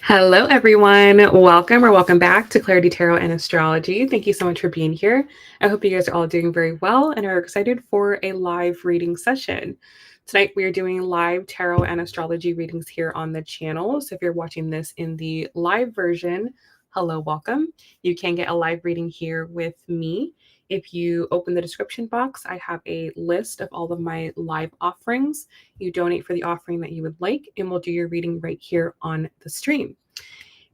Hello, everyone. Welcome back to Clarity Tarot and Astrology. Thank you so much for being here. I hope you guys are all doing very well and are excited for a live reading session. Tonight, we are doing live tarot and astrology readings here on the channel. So if you're watching this in the live version, hello, welcome. You can get a live reading here with me. If you open the description box, I have a list of all of my live offerings. You donate for the offering that you would like, and we'll do your reading right here on the stream.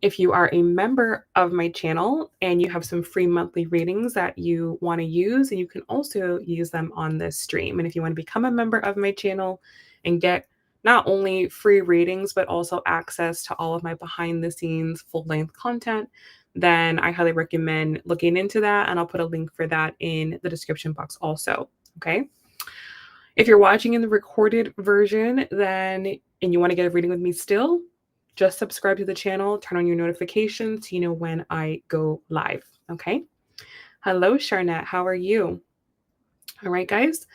If you are a member of my channel and you have some free monthly readings that you want to use, and you can also use them on this stream. And if you want to become a member of my channel and get not only free readings, but also access to all of my behind the scenes full length content, then I highly recommend looking into that. And I'll put a link for that in the description box also. Okay. If you're watching in the recorded version, then and you want to get a reading with me still, just subscribe to the channel, turn on your notifications so you know when I go live. Okay. Hello, Charnette. How are you? All right, guys.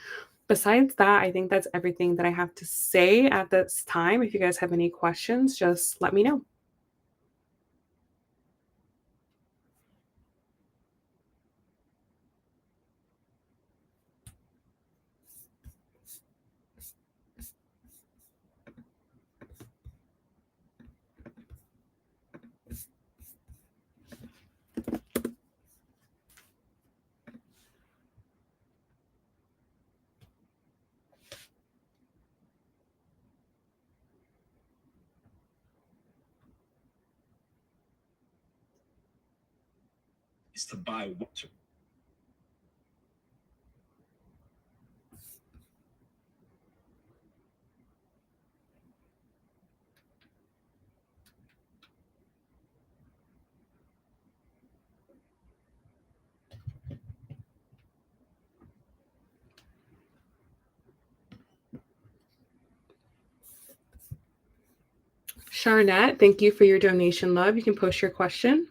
Besides that, I think that's everything that I have to say at this time. If you guys have any questions, just let me know. Is to buy water. Charnette, thank you for your donation, love. You can post your question.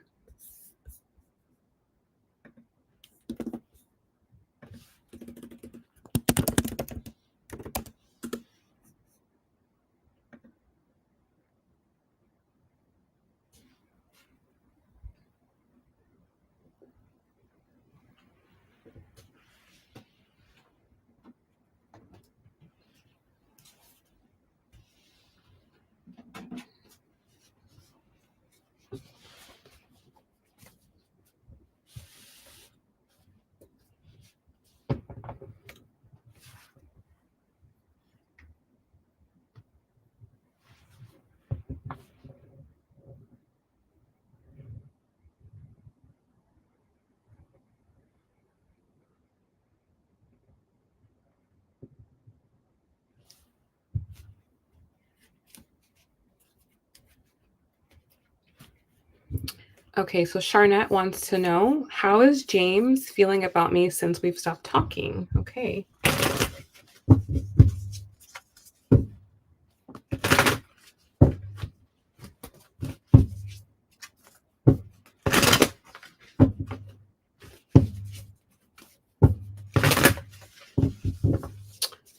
Okay, so Charnette wants to know, how is James feeling about me since we've stopped talking? Okay.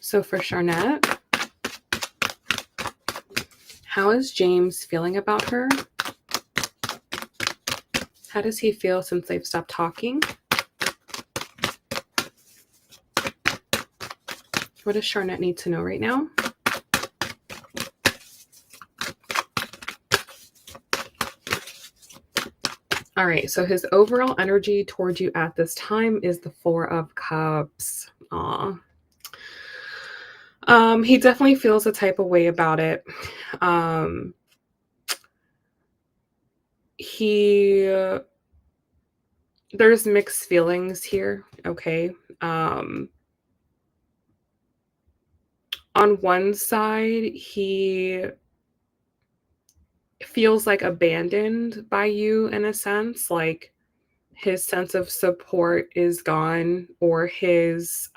So for Charnette, how is James feeling about her? How does he feel since they've stopped talking? What does Charnette need to know right now? All right, so his overall energy towards you at this time is the Four of Cups. Aw. He definitely feels a type of way about it. There's mixed feelings here, okay? On one side, he feels like abandoned by you in a sense, like his sense of support is gone, or his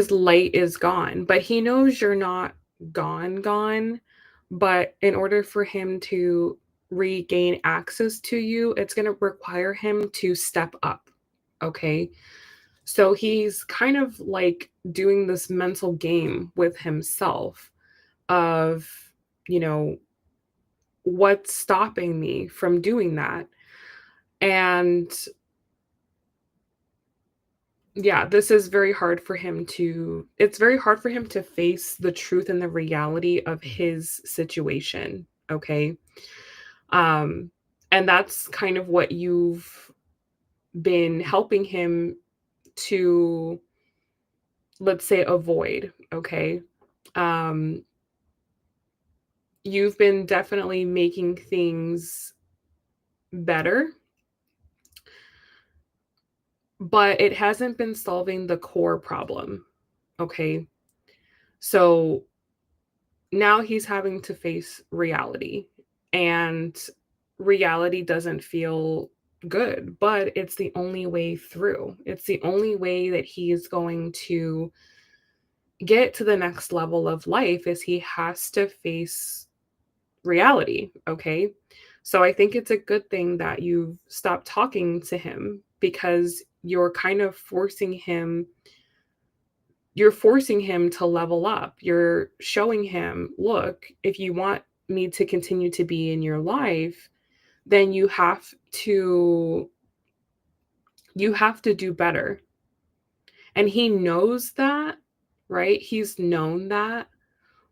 light is gone, but he knows you're not gone. But in order for him to regain access to you, it's going to require him to step up. Okay. So he's kind of like doing this mental game with himself of, you know, what's stopping me from doing that? And yeah, this is very hard for him to it's very hard for him to face the truth and the reality of his situation, okay? Um, and that's kind of what you've been helping him to, let's say, avoid, okay? Um, you've been definitely making things better, but it hasn't been solving the core problem, okay? So now he's having to face reality, and reality doesn't feel good, but it's the only way through. It's the only way that he is going to get to the next level of life is he has to face reality, okay? So I think it's a good thing that you've stopped talking to him because you're kind of forcing him to level up. You're showing him, look, if you want me to continue to be in your life, then you have to do better. And he knows that, right? He's known that,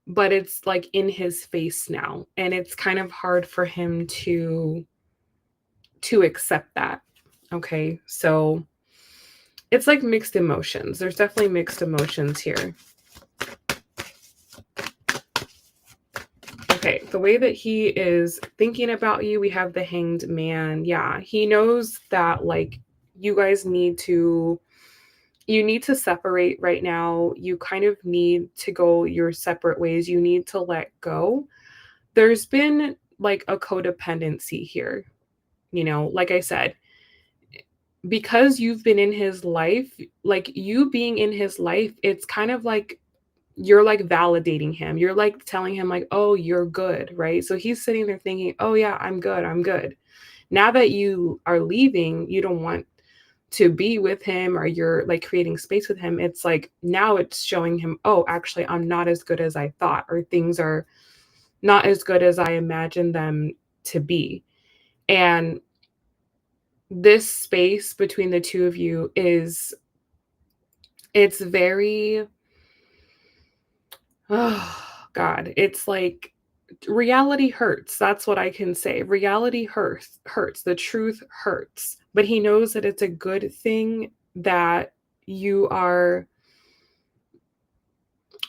but it's like in his face now, and it's kind of hard for him to accept that. Okay? So it's like mixed emotions. There's definitely mixed emotions here. Okay, the way that he is thinking about you, we have the Hanged Man. Yeah, he knows that like you guys need to separate right now. You kind of need to go your separate ways. You need to let go. There's been like a codependency here, like I said, because you've been in his life, like you being in his life, it's kind of like you're like validating him. You're like telling him like, "Oh, you're good," right? So he's sitting there thinking, "Oh yeah, I'm good. I'm good." Now that you are leaving, you don't want to be with him or you're like creating space with him. It's like now it's showing him, "Oh, actually I'm not as good as I thought or things are not as good as I imagined them to be." And this space between the two of you it's very, oh god, it's like reality hurts. That's what I can say. Reality hurts. The truth hurts. But he knows that it's a good thing that you are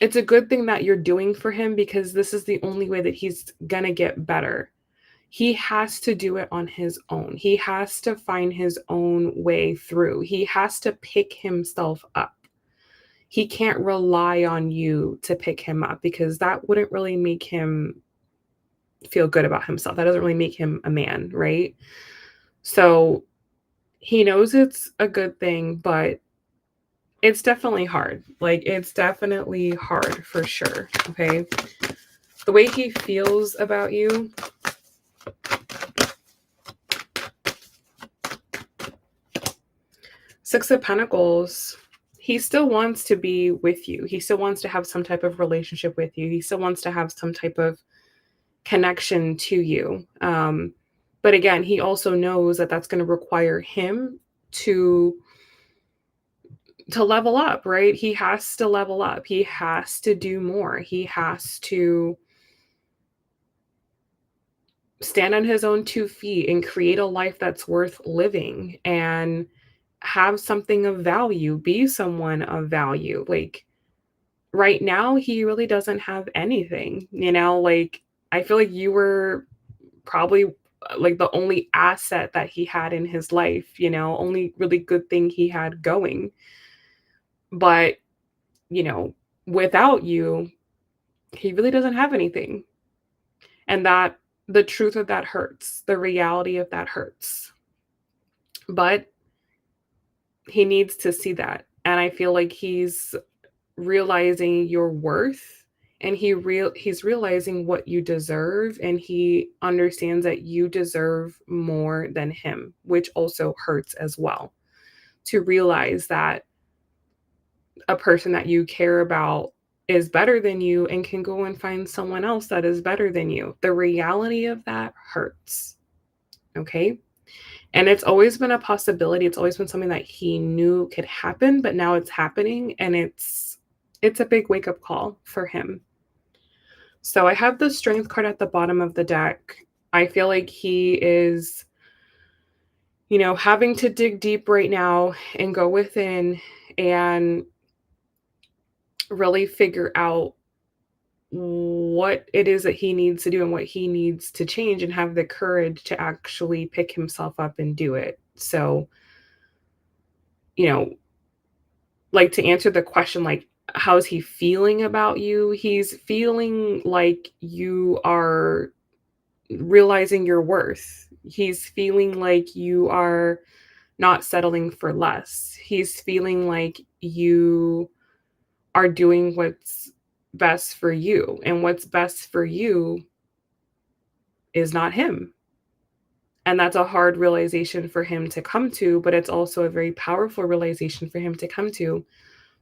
it's a good thing that you're doing for him because this is the only way that he's going to get better. He has to do it on his own. He has to find his own way through. He has to pick himself up. He can't rely on you to pick him up because that wouldn't really make him feel good about himself. That doesn't really make him a man, right? So he knows it's a good thing, but it's definitely hard. Like, it's definitely hard for sure. Okay. The way he feels about you, Six of Pentacles, he still wants to be with you. He still wants to have some type of relationship with you. He still wants to have some type of connection to you. But again, he also knows that that's going to require him to level up, right? He has to level up. He has to do more. He has to stand on his own 2 feet and create a life that's worth living and have something of value, be someone of value. Like right now, he really doesn't have anything, like I feel like you were probably like the only asset that he had in his life, only really good thing he had going. But, you know, without you, he really doesn't have anything. And that the truth of that hurts. The reality of that hurts. But he needs to see that. And I feel like he's realizing your worth and he's realizing what you deserve and he understands that you deserve more than him, which also hurts as well. To realize that a person that you care about is better than you and can go and find someone else that is better than you. The reality of that hurts. Okay. And it's always been a possibility. It's always been something that he knew could happen, but now it's happening, and it's a big wake-up call for him. So I have the strength card at the bottom of the deck. I feel like he is, having to dig deep right now and go within and really figure out what it is that he needs to do and what he needs to change, and have the courage to actually pick himself up and do it. So, you know, like, to answer the question, like, how's he feeling about you? He's feeling like you are realizing your worth. He's feeling like you are not settling for less. He's feeling like you are doing what's best for you, and what's best for you is not him. And that's a hard realization for him to come to, but it's also a very powerful realization for him to come to,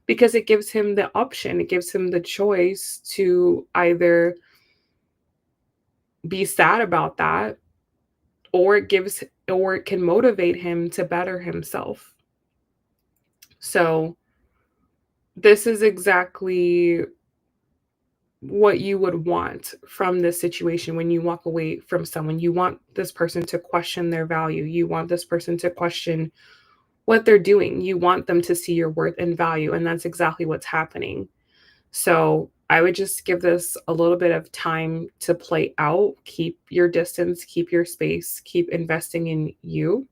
because it gives him the option, it gives him the choice to either be sad about that, or it can motivate him to better himself. So this is exactly what you would want from this situation. When you walk away from someone, you want this person to question their value. You want this person to question what they're doing. You want them to see your worth and value, and that's exactly what's happening. So I would just give this a little bit of time to play out. Keep your distance, keep your space, keep investing in you,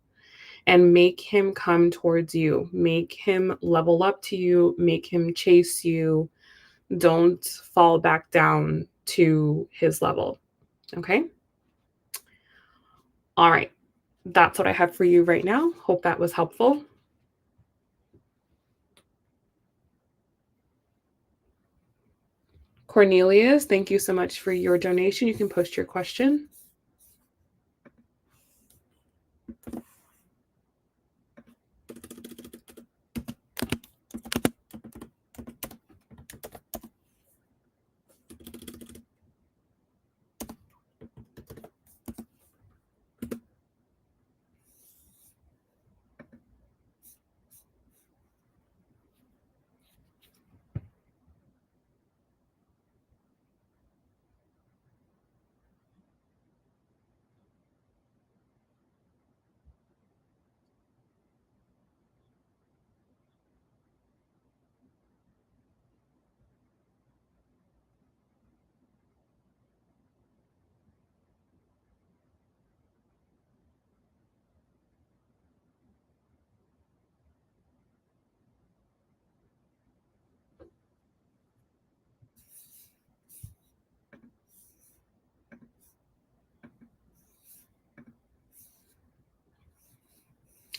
and make him come towards you. Make him level up to you, make him chase you. Don't fall back down to his level. Okay? All right. That's what I have for you right now. Hope that was helpful. Cornelius, thank you so much for your donation. You can post your question.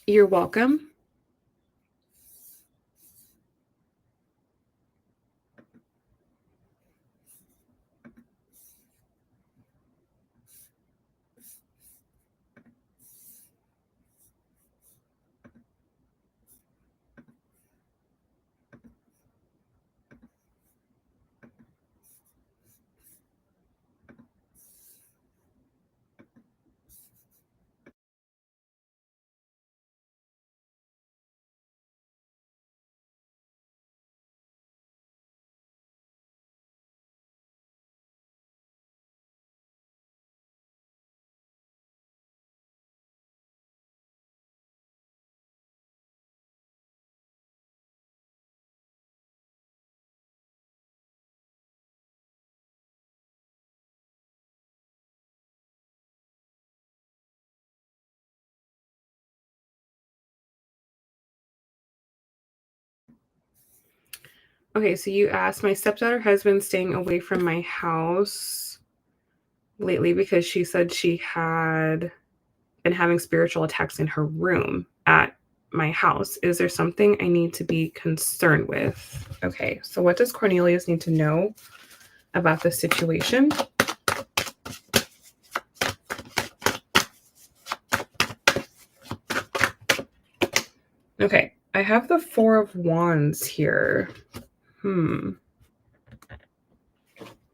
You're welcome. Okay, so you asked, my stepdaughter has been staying away from my house lately because she said she had been having spiritual attacks in her room at my house. Is there something I need to be concerned with? Okay, so what does Cornelius need to know about this situation? Okay, I have the Four of Wands here.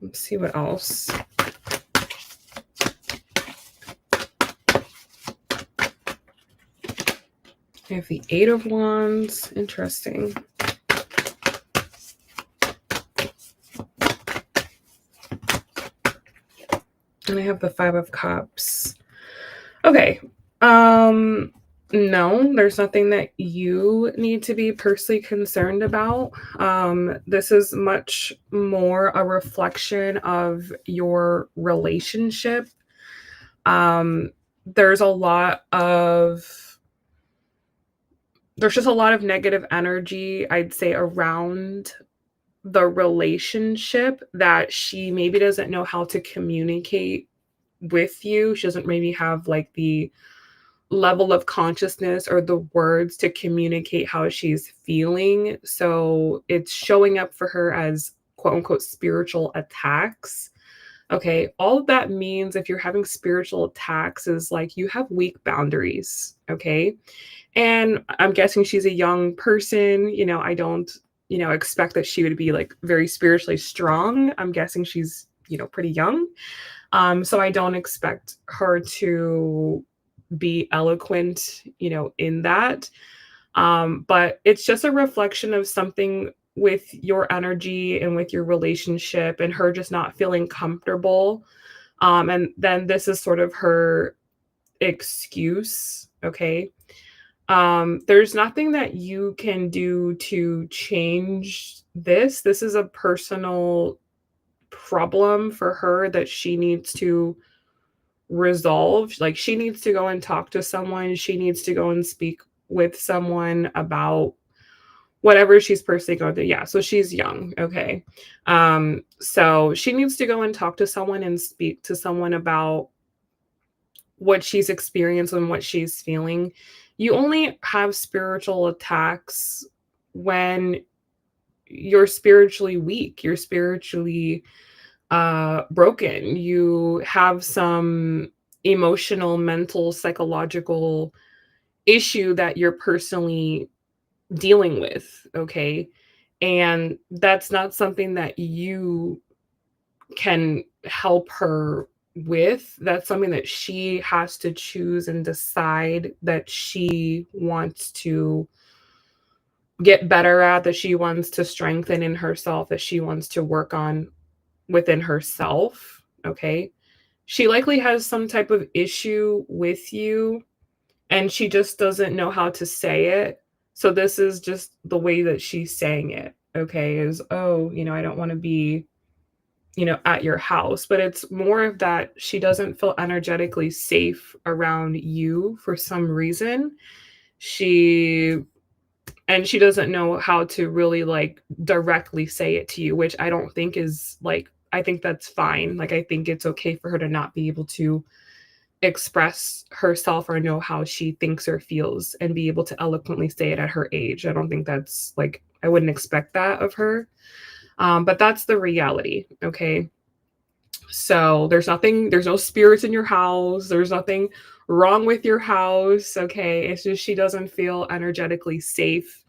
Let's see what else. I have the Eight of Wands. Interesting. And I have the Five of Cups. Okay. No, there's nothing that you need to be personally concerned about. This is much more a reflection of your relationship. Um, there's a lot of there's just a lot of negative energy, I'd say, around the relationship that she maybe doesn't know how to communicate with you. She doesn't maybe have like the level of consciousness or the words to communicate how she's feeling. So it's showing up for her as quote unquote spiritual attacks. Okay. All that means if you're having spiritual attacks is like you have weak boundaries. Okay. And I'm guessing she's a young person. I don't, expect that she would be like very spiritually strong. I'm guessing she's, pretty young. So I don't expect her to be eloquent, in that. But it's just a reflection of something with your energy and with your relationship and her just not feeling comfortable. And then this is sort of her excuse. Okay. There's nothing that you can do to change this. This is a personal problem for her that she needs to resolve. Like she needs to go and talk to someone. She needs to go and speak with someone about whatever she's personally going through. Yeah, so she's young. Okay. So she needs to go and talk to someone and speak to someone about what she's experienced and what she's feeling. You only have spiritual attacks when you're spiritually weak, you're spiritually broken, you have some emotional, mental, psychological issue that you're personally dealing with. Okay. And that's not something that you can help her with. That's something that she has to choose and decide that she wants to get better at, that she wants to strengthen in herself, that she wants to work on within herself. Okay. She likely has some type of issue with you and she just doesn't know how to say it. So this is just the way that she's saying it. Okay. Is, oh, I don't want to be, at your house. But it's more of that she doesn't feel energetically safe around you for some reason. She and she doesn't know how to really like directly say it to you, which I don't think is like, I think that's fine. Like I think it's okay for her to not be able to express herself or know how she thinks or feels and be able to eloquently say it at her age. I don't think that's like, I wouldn't expect that of her. But that's the reality. Okay. So there's no spirits in your house. There's nothing wrong with your house. Okay. It's just she doesn't feel energetically safe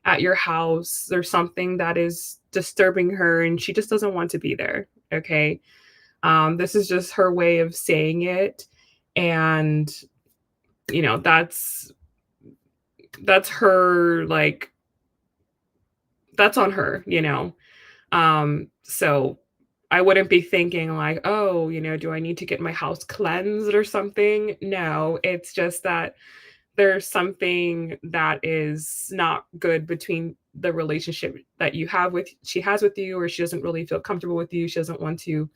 at your house. There's something that is disturbing her and she just doesn't want to be there. Okay. This is just her way of saying it. And, that's her, like, that's on her, So I wouldn't be thinking like, oh, do I need to get my house cleansed or something? No, it's just that there's something that is not good between the relationship that she has with you, or she doesn't really feel comfortable with you. She doesn't want to,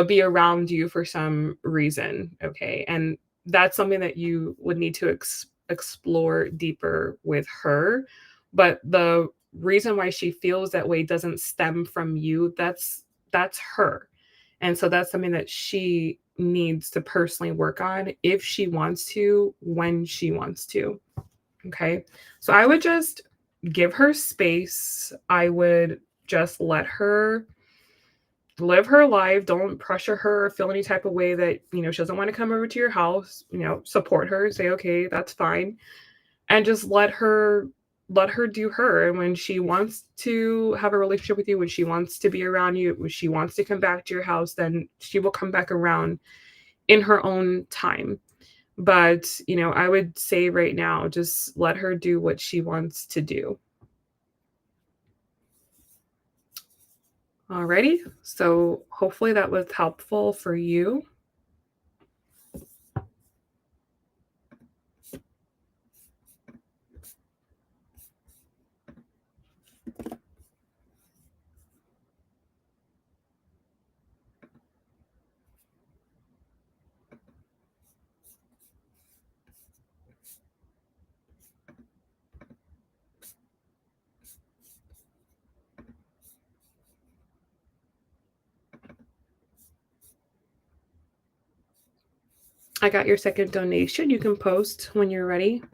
be around you for some reason. Okay. And that's something that you would need to explore deeper with her. But the reason why she feels that way doesn't stem from you. That's her. And so that's something that she needs to personally work on if she wants to, when she wants to. Okay. So I would just give her space. I would just let her live her life. Don't pressure her or feel any type of way that, she doesn't want to come over to your house. Support her, say, okay, that's fine. And just let her let her do her. And when she wants to have a relationship with you, when she wants to be around you, when she wants to come back to your house, then she will come back around in her own time. But, I would say right now, just let her do what she wants to do. Alrighty. So hopefully that was helpful for you. I got your second donation. You can post when you're ready.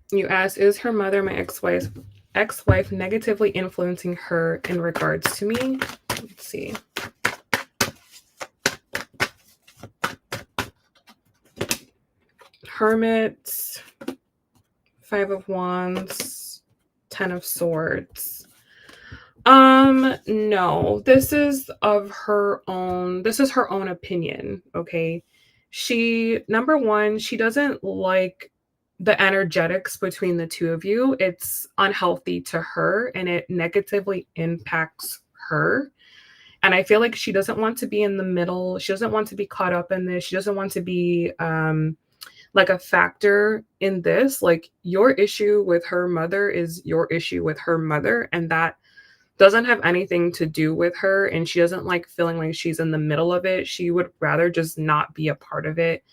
You asked, is her mother, my ex-wife negatively influencing her in regards to me? Let's see. Hermit, 5 of Wands, 10 of Swords. No. This is her own opinion, okay? Number one, she doesn't like the energetics between the two of you. It's unhealthy to her and it negatively impacts her. And I feel like she doesn't want to be in the middle. She doesn't want to be caught up in this. She doesn't want to be like a factor in this. Like, your issue with her mother is your issue with her mother, and that doesn't have anything to do with her, and she doesn't like feeling like she's in the middle of it. She would rather just not be a part of it,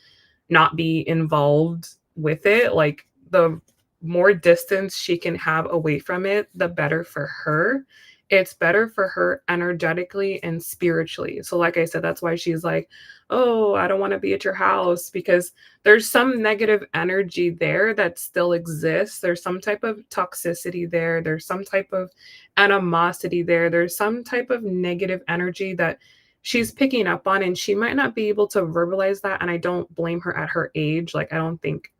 not be involved with it. Like, the more distance she can have away from it, the better for her. It's better for her energetically and spiritually. So, like I said, that's why she's like, oh, I don't want to be at your house, because there's some negative energy there that still exists. There's some type of toxicity there. There's some type of animosity there. There's some type of negative energy that she's picking up on, and she might not be able to verbalize that. And I don't blame her at her age. Like, I don't think,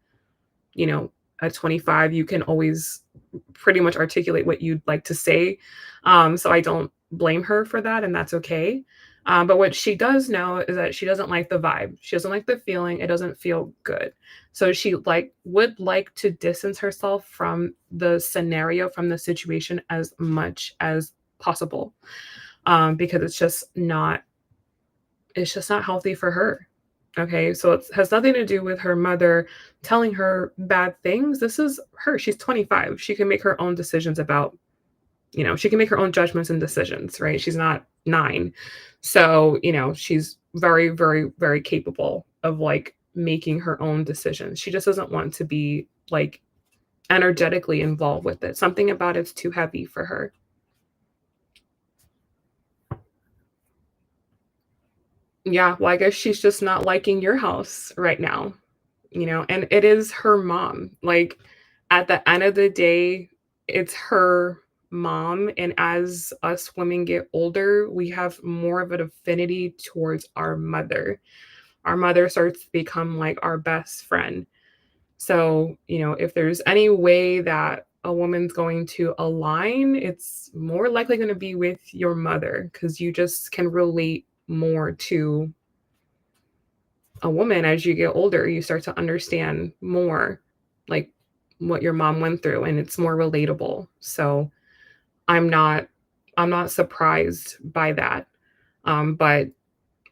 at 25, you can always pretty much articulate what you'd like to say. So I don't blame her for that, and that's okay. But what she does know is that she doesn't like the vibe. She doesn't like the feeling. It doesn't feel good. So she would like to distance herself from the scenario, from the situation as much as possible, because it's just not healthy for her. Okay, so it has nothing to do with her mother telling her bad things. This is her. She's 25. She can make her own decisions about, she can make her own judgments and decisions, right? She's not 9. So, she's very, very, very capable of like making her own decisions. She just doesn't want to be like energetically involved with it. Something about it's too heavy for her. Yeah, well, I guess she's just not liking your house right now, and it is her mom. Like, at the end of the day, it's her mom. And as us women get older, we have more of an affinity towards our mother. Our mother starts to become like our best friend. So, if there's any way that a woman's going to align, it's more likely going to be with your mother, because you just can relate more to a woman. As you get older, you start to understand more, like, what your mom went through, and it's more relatable. So I'm not I'm not surprised by that. But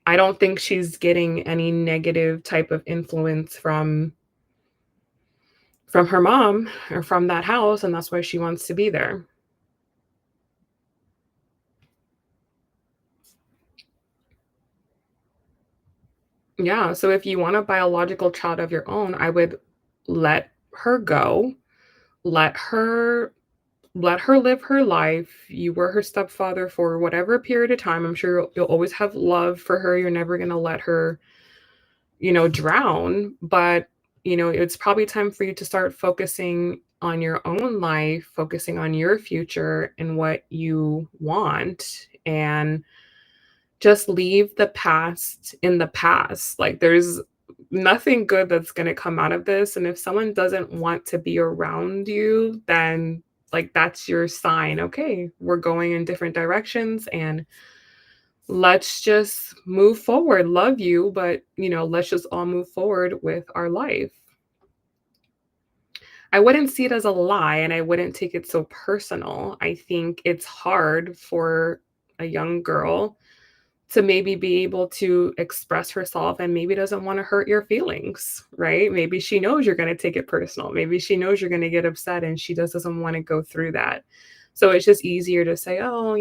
I don't think she's getting any negative type of influence from her mom or from that house, and that's why she wants to be there. Yeah, so if you want a biological child of your own, I would let her go. Let her let her live her life. You were her stepfather for whatever period of time. I'm sure you'll always have love for her. You're never going to let her, drown, but it's probably time for you to start focusing on your own life, focusing on your future and what you want, and just leave the past in the past. Like, there's nothing good that's going to come out of this, and if someone doesn't want to be around you, then like that's your sign. Okay, we're going in different directions, and let's just move forward. Love you, but let's just all move forward with our life. I wouldn't see it as a lie, and I wouldn't take it so personal. I think it's hard for a young girl to maybe be able to express herself and maybe doesn't want to hurt your feelings, right? Maybe she knows you're going to take it personal. Maybe she knows you're going to get upset and she just doesn't want to go through that. So it's just easier to say, "Oh,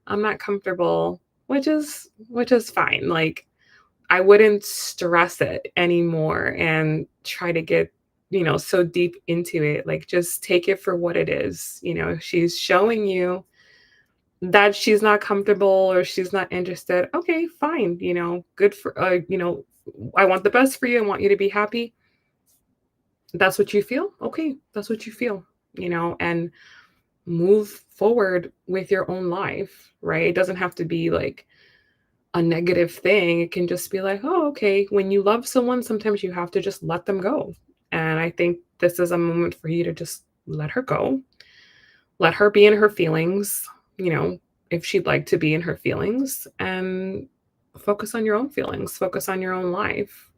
I'm not comfortable," which is fine. Like, I wouldn't stress it anymore and try to get, so deep into it. Like, just take it for what it is. She's showing you that she's not comfortable or she's not interested. Okay, fine. Good for, I want the best for you. I want you to be happy. That's what you feel. Okay, that's what you feel, and move forward with your own life, right? It doesn't have to be like a negative thing. It can just be like, oh, okay. When you love someone, sometimes you have to just let them go. And I think this is a moment for you to just let her go, let her be in her feelings, you know, if she'd like to be in her feelings, and focus on your own feelings, focus on your own life.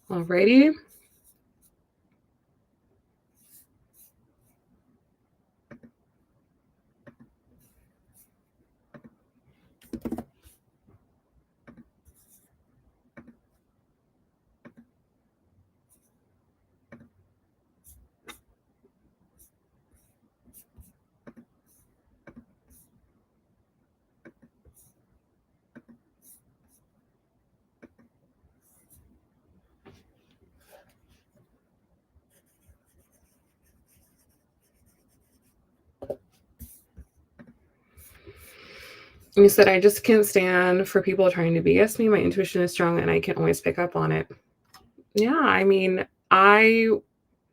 Alrighty. You said, I just can't stand for people trying to BS me. My intuition is strong and I can always pick up on it. Yeah, I mean, I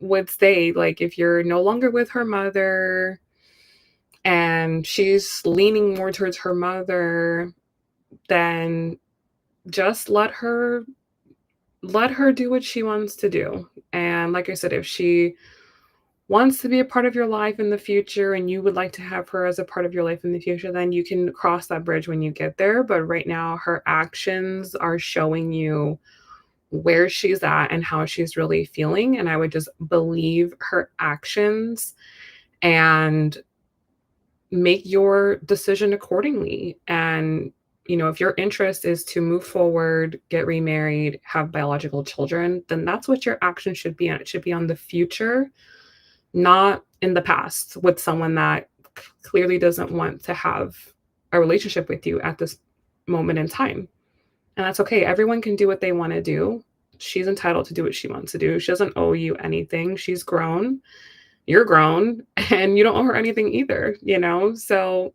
would say, like, if you're no longer with her mother and she's leaning more towards her mother, then just let her do what she wants to do. And like I said, if she wants to be a part of your life in the future and you would like to have her as a part of your life in the future, then you can cross that bridge when you get there. But right now, her actions are showing you where she's at and how she's really feeling. And I would just believe her actions and make your decision accordingly. And, if your interest is to move forward, get remarried, have biological children, then that's what your action should be on. It should be on the future, not in the past with someone that clearly doesn't want to have a relationship with you at this moment in time. And that's okay. Everyone can do what they want to do. She's entitled to do what she wants to do. She doesn't owe you anything. She's grown. You're grown, and you don't owe her anything either. So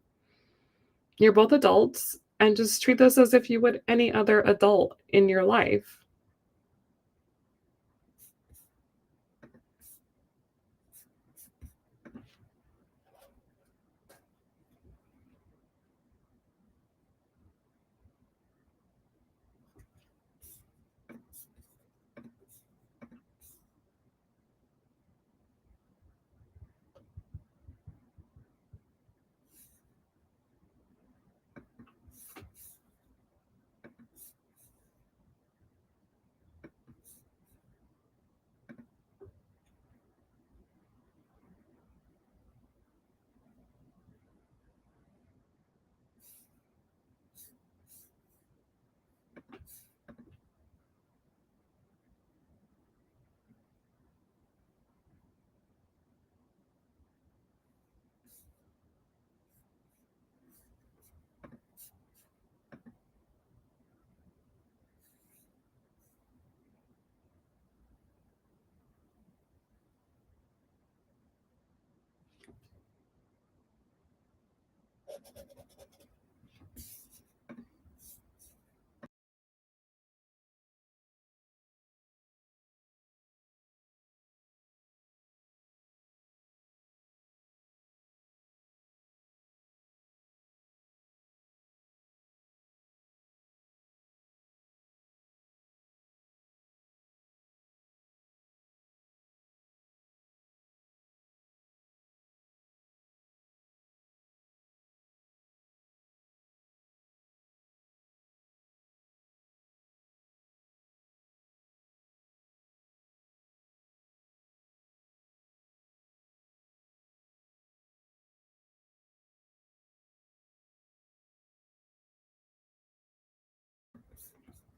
you're both adults, and just treat this as if you would any other adult in your life.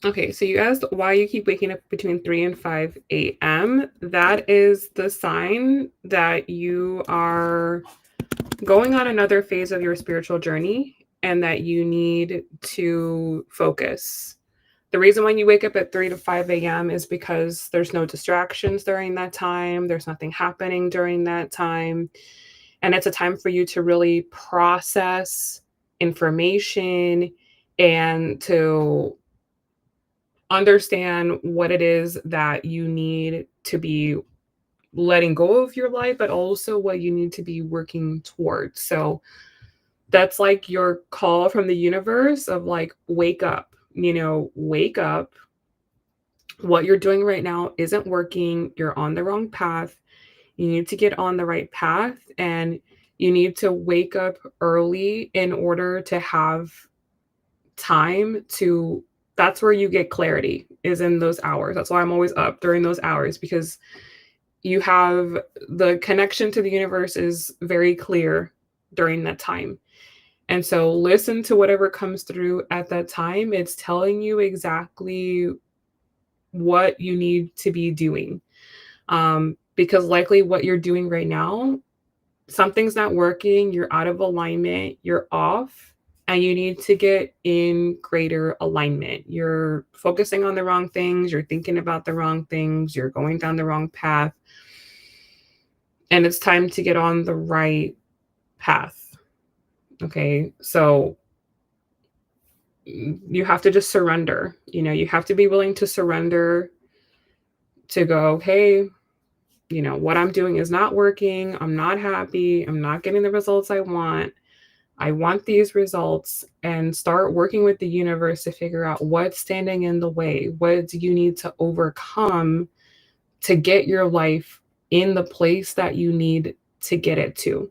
Okay, so you asked why you keep waking up between 3 and 5 a.m. That is the sign that you are going on another phase of your spiritual journey and that you need to focus. The reason why you wake up at 3 to 5 a.m. is because there's no distractions during that time, there's nothing happening during that time. And it's a time for you to really process information and to understand what it is that you need to be letting go of your life, but also what you need to be working towards. So that's like your call from the universe of like, wake up, wake up. What you're doing right now isn't working. You're on the wrong path. You need to get on the right path and you need to wake up early in order to have time to that's where you get clarity is in those hours. That's why I'm always up during those hours because you have the connection to the universe is very clear during that time. And so listen to whatever comes through at that time. It's telling you exactly what you need to be doing. Because likely what you're doing right now, something's not working, you're out of alignment, you're off, and you need to get in greater alignment. You're focusing on the wrong things, you're thinking about the wrong things, you're going down the wrong path, and it's time to get on the right path. Okay, so you have to just surrender. You have to be willing to surrender to go, hey, what I'm doing is not working. I'm not happy. I'm not getting the results I want. I want these results and start working with the universe to figure out what's standing in the way. What do you need to overcome to get your life in the place that you need to get it to?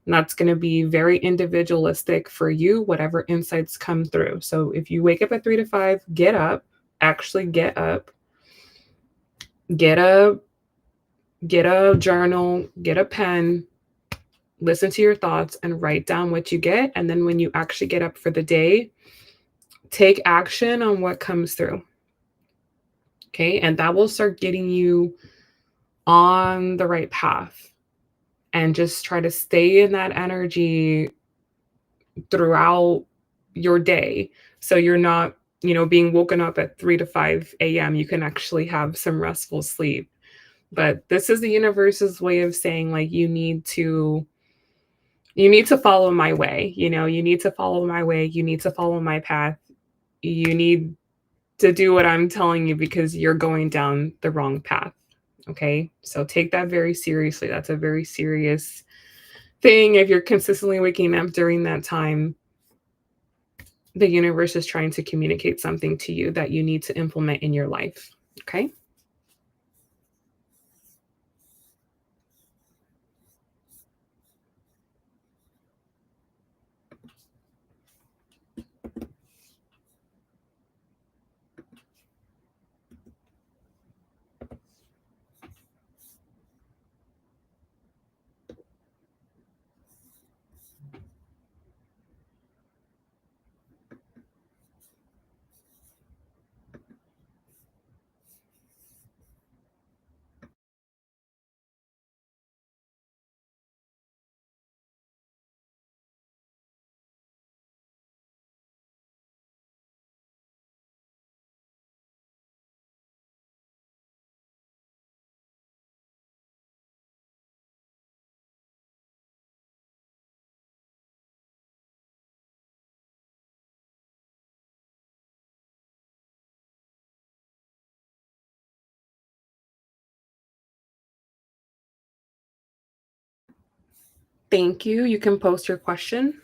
And that's going to be very individualistic for you, whatever insights come through. So if you wake up at 3 to 5, get up, actually get up, get a get a journal, get a pen, listen to your thoughts and write down what you get. And then when you actually get up for the day, take action on what comes through. Okay. And that will start getting you on the right path and just try to stay in that energy throughout your day. So you're not, being woken up at 3 to 5 a.m. You can actually have some restful sleep. But this is the universe's way of saying, like, you need to follow my way. You need to follow my way. You need to follow my path. You need to do what I'm telling you because you're going down the wrong path. Okay. So take that very seriously. That's a very serious thing. If you're consistently waking up during that time, the universe is trying to communicate something to you that you need to implement in your life. Okay. Thank you. You can post your question.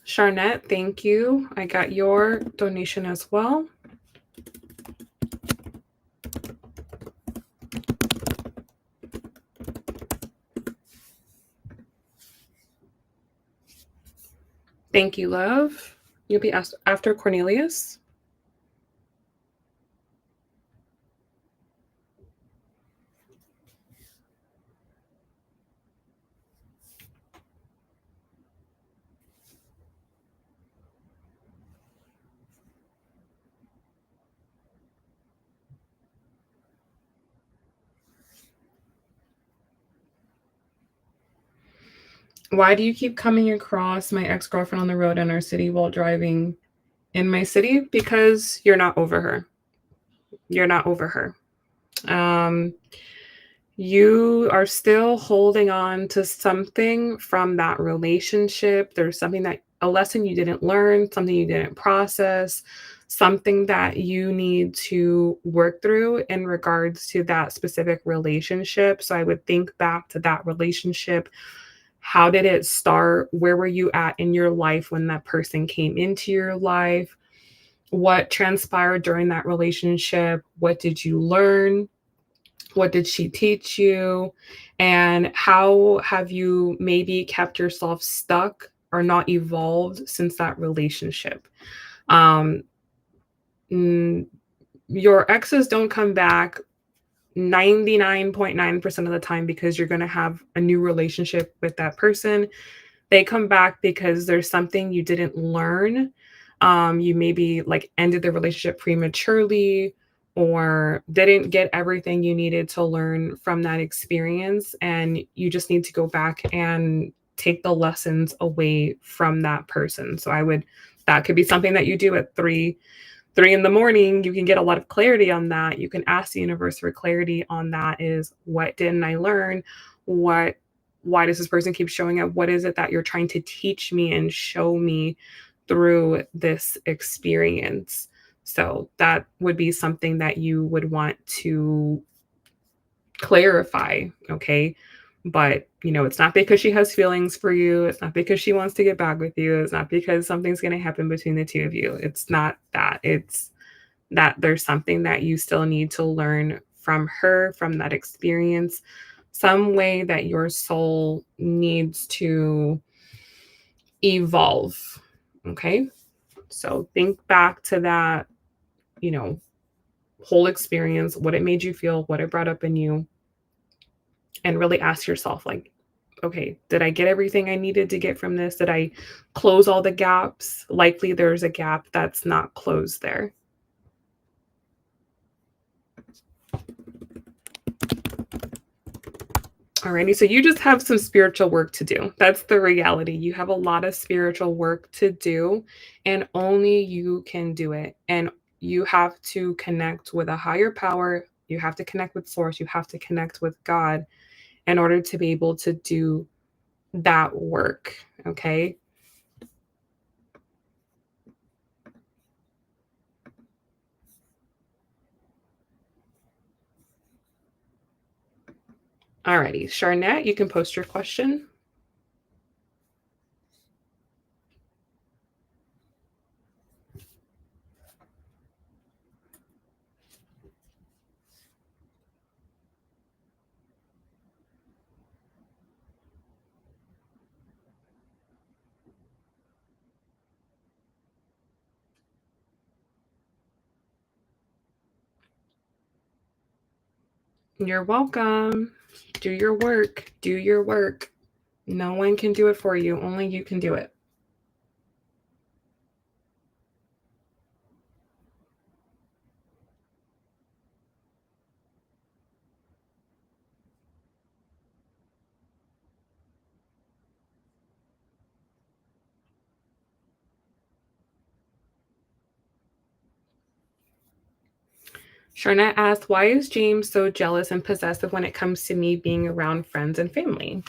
Charnette, thank you. I got your donation as well. Thank you, love. You'll be asked after Cornelius. Why do you keep coming across my ex-girlfriend on the road in our city while driving in my city? Because you're not over her. You're not over her. You are still holding on to something from that relationship. There's something that a lesson you didn't learn, something you didn't process, something that you need to work through in regards to that specific relationship. So I would think back to that relationship. How did it start? Where were you at in your life when that person came into your life? What transpired during that relationship? What did you learn? What did she teach you? And how have you maybe kept yourself stuck or not evolved since that relationship? Um, mm, your exes don't come back 99.9% of the time because you're going to have a new relationship with that person. They come back because there's something you didn't learn. You maybe like ended the relationship prematurely or didn't get everything you needed to learn from that experience. And you just need to go back and take the lessons away from that person. So that could be something that you do at 3 in the morning. You can get a lot of clarity on that. You can ask the universe for clarity on that. Is what didn't I learn? What Why does this person keep showing up? What is it that you're trying to teach me and show me through this experience? So that would be something that you would want to clarify, okay? But, it's not because she has feelings for you. It's not because she wants to get back with you. It's not because something's going to happen between the two of you. It's not that. It's that there's something that you still need to learn from her, from that experience, some way that your soul needs to evolve. Okay. So think back to that, you know, whole experience, what it made you feel, what it brought up in you, and really ask yourself, like, okay, did I get everything I needed to get from this? Did I close all the gaps? Likely there's a gap that's not closed there. Alrighty, so you just have some spiritual work to do. That's the reality. You have a lot of spiritual work to do, and only you can do it. And you have to connect with a higher power. You have to connect with source. You have to connect with God in order to be able to do that work. Okay. Alrighty, Charnette, you can post your question. You're welcome. Do your work. Do your work. No one can do it for you. Only you can do it. Sharnette asked, why is James so jealous and possessive when it comes to me being around friends and family?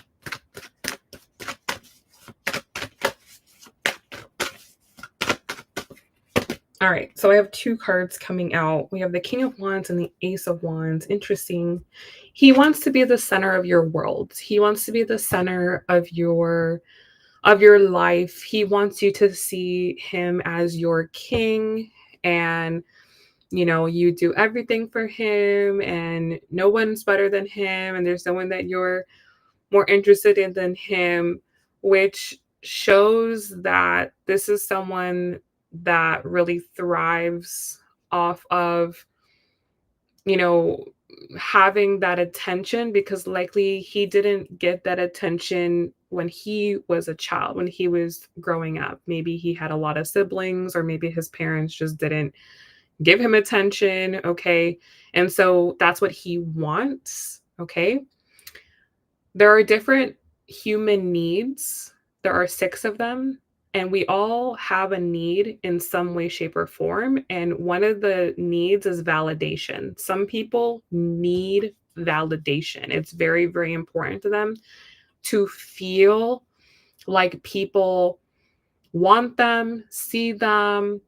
All right, so I have two cards coming out. We have the King of Wands and the Ace of Wands. Interesting. He wants to be the center of your world. He wants to be the center of your life. He wants you to see him as your king, and you do everything for him, and no one's better than him, and there's no one that you're more interested in than him, which shows that this is someone that really thrives off of, you know, having that attention, because likely he didn't get that attention when he was a child, when he was growing up. Maybe he had a lot of siblings, or maybe his parents just didn't give him attention. Okay. And so that's what he wants. Okay. There are different human needs. There are 6 of them, and we all have a need in some way, shape, or form. And one of the needs is validation. Some people need validation. It's very, very important to them to feel like people want them, see them,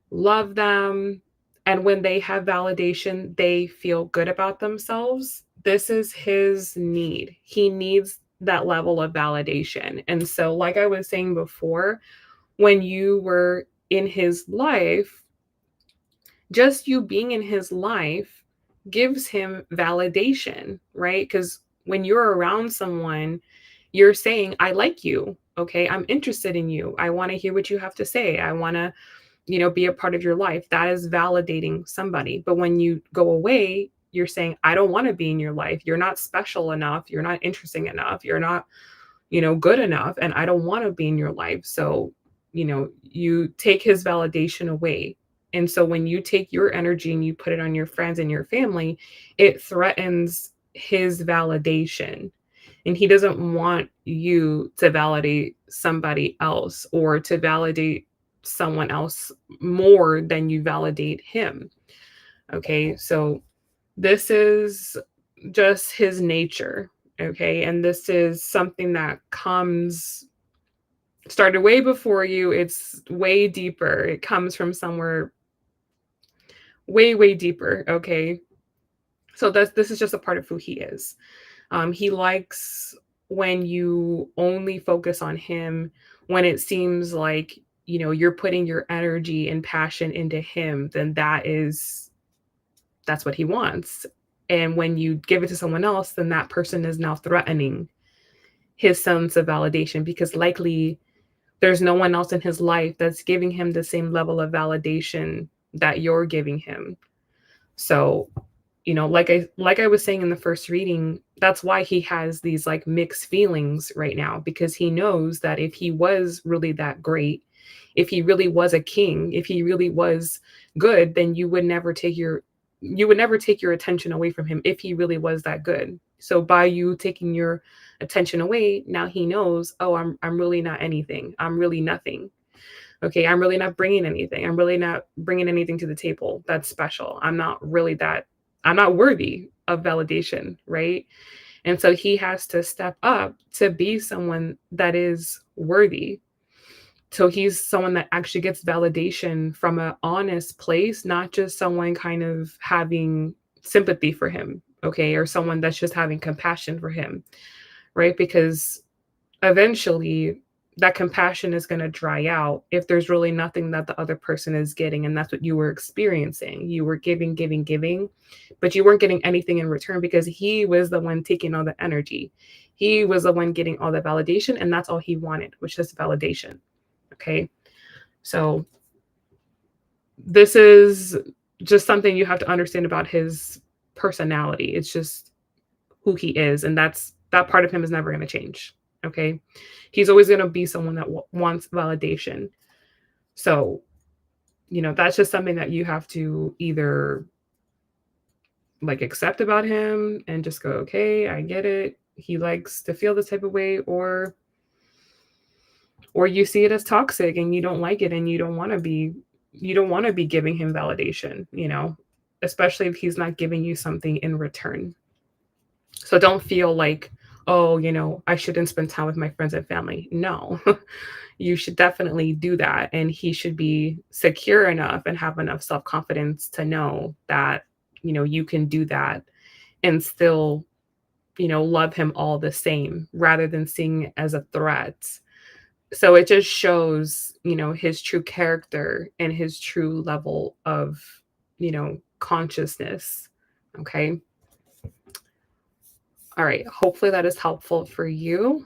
love them. And when they have validation, they feel good about themselves. This is his need. He needs that level of validation. And so, like I was saying before, when you were in his life, just you being in his life gives him validation, right? Because when you're around someone, you're saying, I like you. Okay. I'm interested in you. I want to hear what you have to say. I want to, be a part of your life. That is validating somebody. But when you go away, you're saying, I don't want to be in your life. You're not special enough. You're not interesting enough. You're not, good enough. And I don't want to be in your life. So, you take his validation away. And so when you take your energy and you put it on your friends and your family, it threatens his validation. And he doesn't want you to validate somebody else, or to validate someone else more than you validate him. Okay. So this is just his nature. Okay. And this is something that started way before you. It's way deeper. It comes from somewhere way, way deeper. Okay. So this is just a part of who he is. He likes when you only focus on him, when it seems like, you're putting your energy and passion into him, then that's what he wants. And when you give it to someone else, then that person is now threatening his sense of validation, because likely there's no one else in his life that's giving him the same level of validation that you're giving him. So, like I was saying in the first reading, that's why he has these like mixed feelings right now, because he knows that if he was really that great, if he really was a king, if he really was good, then you would never take your attention away from him if he really was that good. So by you taking your attention away, now he knows, oh, I'm really not anything. I'm really nothing. Okay, I'm really not bringing anything. I'm really not bringing anything to the table that's special. I'm not worthy of validation, right? And so he has to step up to be someone that is worthy. So he's someone that actually gets validation from an honest place, not just someone kind of having sympathy for him, okay, or someone that's just having compassion for him, right? Because eventually that compassion is going to dry out if there's really nothing that the other person is getting. And that's what you were experiencing. You were giving, giving, giving, but you weren't getting anything in return, because he was the one taking all the energy. He was the one getting all the validation, and that's all he wanted, which is validation. Okay. So this is just something you have to understand about his personality. It's just who he is. And that part of him is never going to change. Okay. He's always going to be someone that wants validation. So, that's just something that you have to either like accept about him and just go, okay, I get it. He likes to feel this type of way, or you see it as toxic and you don't like it, and you don't want to be giving him validation, especially if he's not giving you something in return. So don't feel like, oh, I shouldn't spend time with my friends and family. No, you should definitely do that. And he should be secure enough and have enough self confidence to know that, you can do that and still, love him all the same rather than seeing it as a threat. So it just shows, his true character and his true level of, consciousness. Okay. All right. Hopefully that is helpful for you.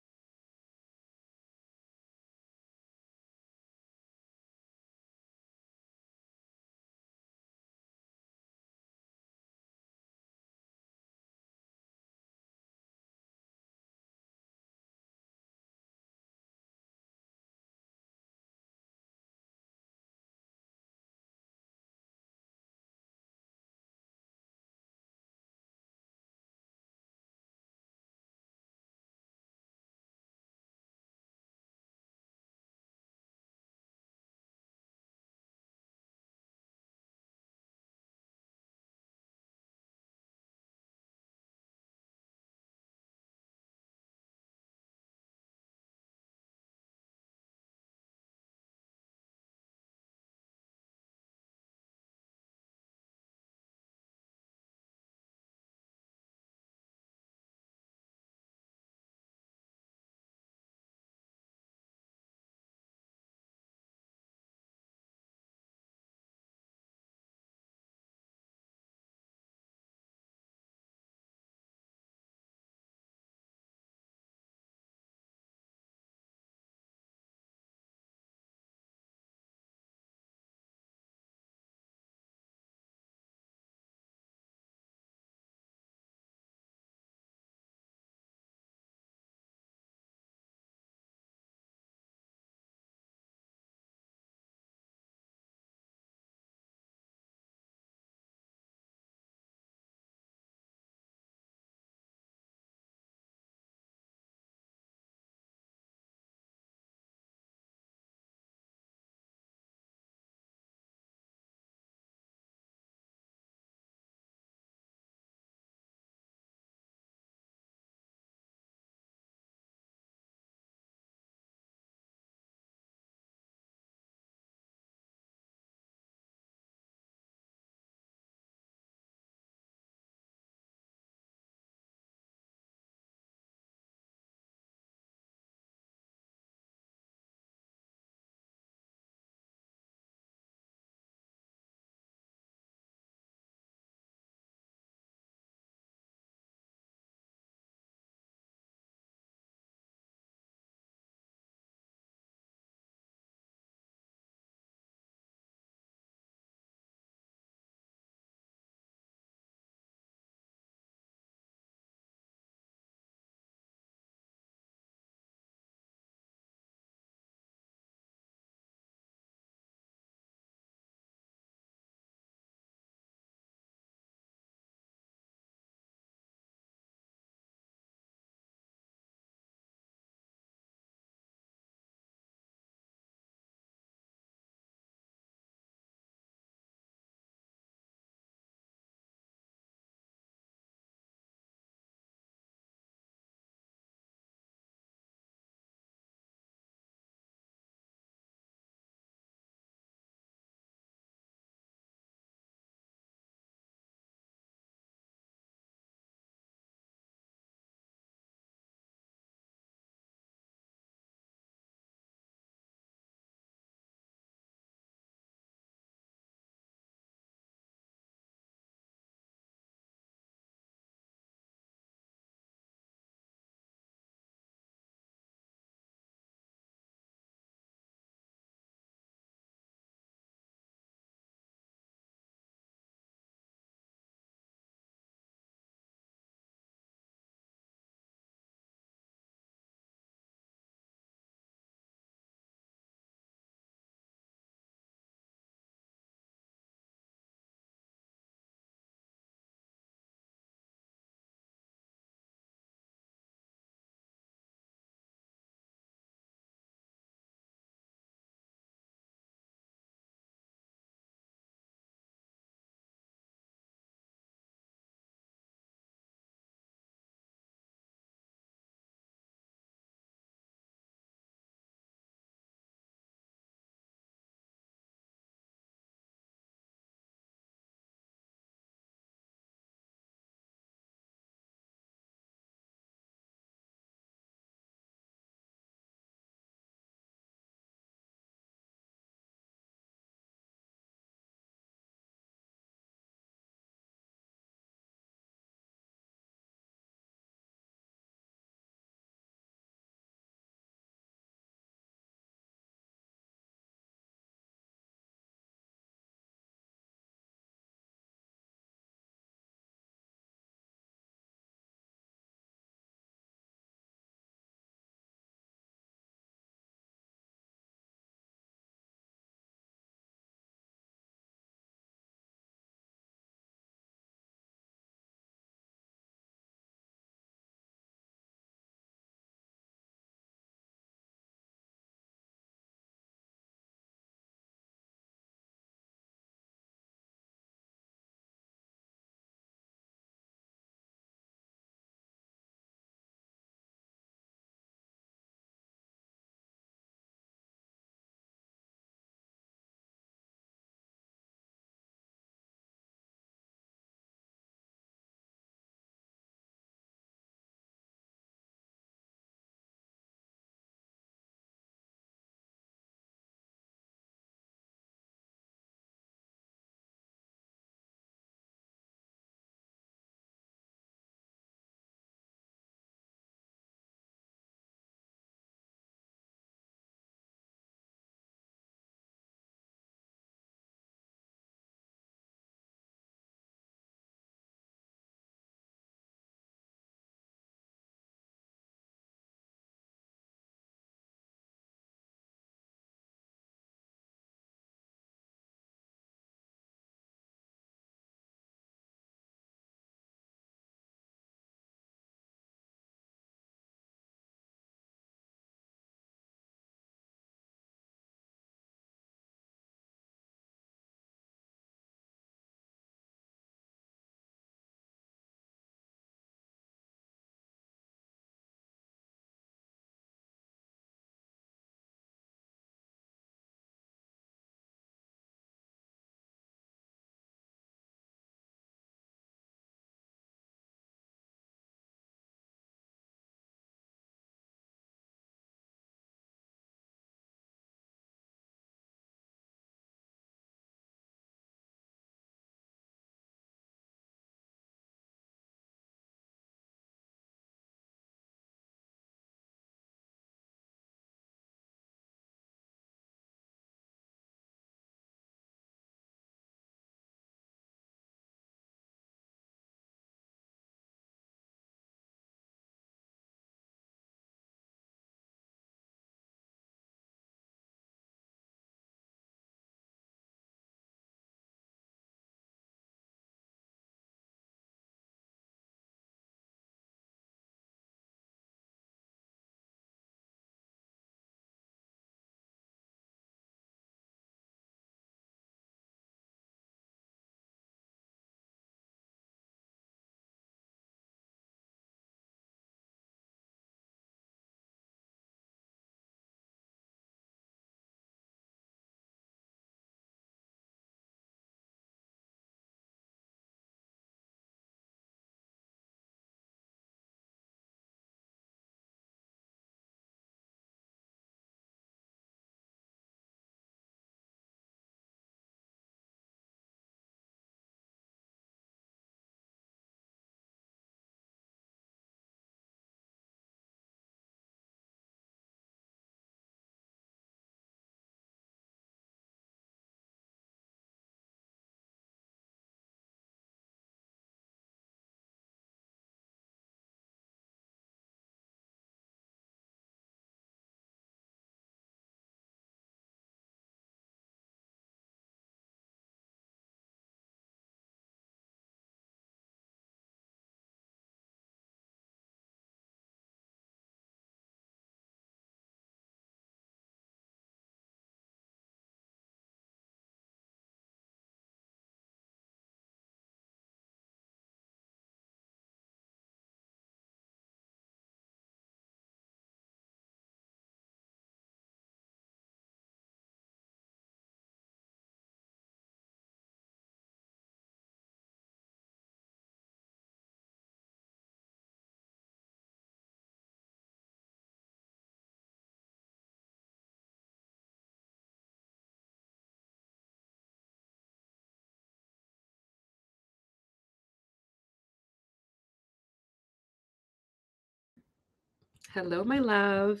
Hello, my love.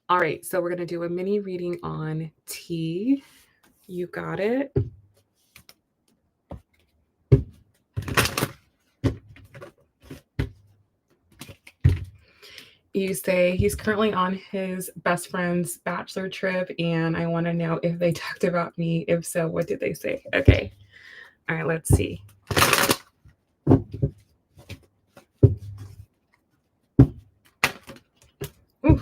All right, so we're going to do a mini reading on T. You got it. You say he's currently on his best friend's bachelor trip, and I want to know if they talked about me. If so, what did they say? Okay. All right, let's see. Ooh.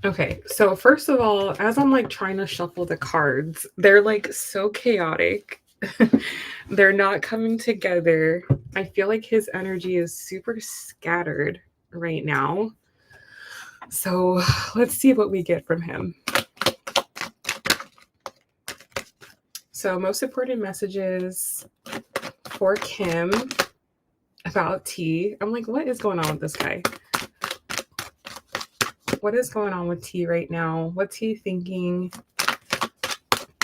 Okay, so first of all, as I'm like trying to shuffle the cards, they're like so chaotic. They're not coming together. I feel like his energy is super scattered right now. So let's see what we get from him. So, most important messages for Kim about T. I'm like, what is going on with this guy? What is going on with T right now? What's he thinking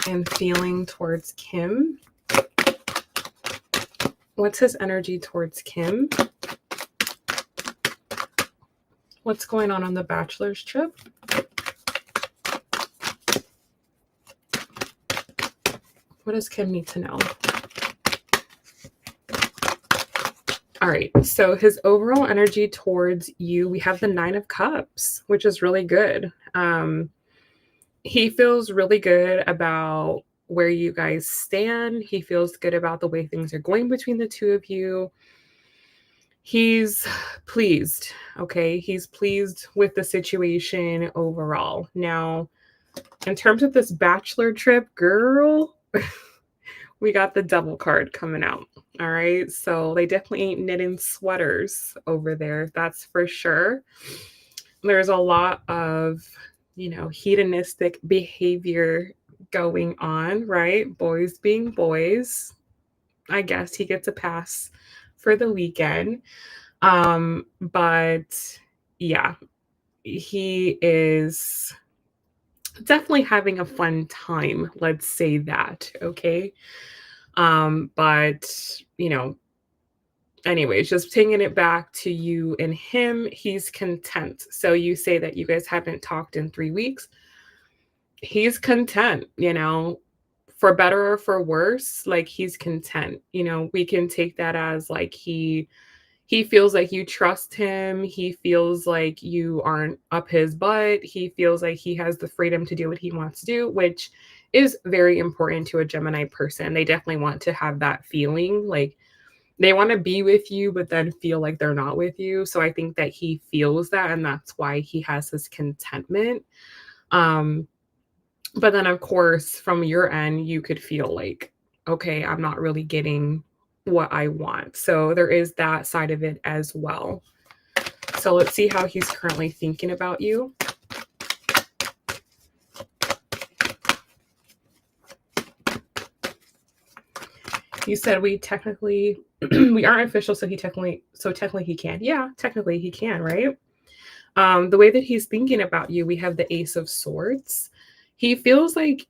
and feeling towards Kim? What's his energy towards Kim? What's going on the bachelor's trip? What does Kim need to know? All right, so his overall energy towards you, we have the 9 of Cups, which is really good. He feels really good about where you guys stand. He feels good about the way things are going between the two of you. He's pleased, okay? He's pleased with the situation overall. Now, in terms of this bachelor trip, girl, we got the Devil card coming out. All right. So they definitely ain't knitting sweaters over there. That's for sure. There's a lot of, hedonistic behavior going on, right? Boys being boys. I guess he gets a pass for the weekend. But yeah, he is definitely having a fun time. Let's say that. Okay. But anyways, just taking it back to you and him, he's content. So you say that you guys haven't talked in 3 weeks. He's content, for better or for worse, like he's content. We can take that as like he feels like you trust him. He feels like you aren't up his butt. He feels like he has the freedom to do what he wants to do, which is very important to a Gemini person. They definitely want to have that feeling like they want to be with you, but then feel like they're not with you. So I think that he feels that, and that's why he has his contentment. But then, of course, from your end, you could feel like, okay, I'm not really getting what I want. So there is that side of it as well. So let's see how he's currently thinking about you. You said we technically we aren't official, so technically he can. Yeah, technically he can, right? The way that he's thinking about you, we have the Ace of Swords. He feels like,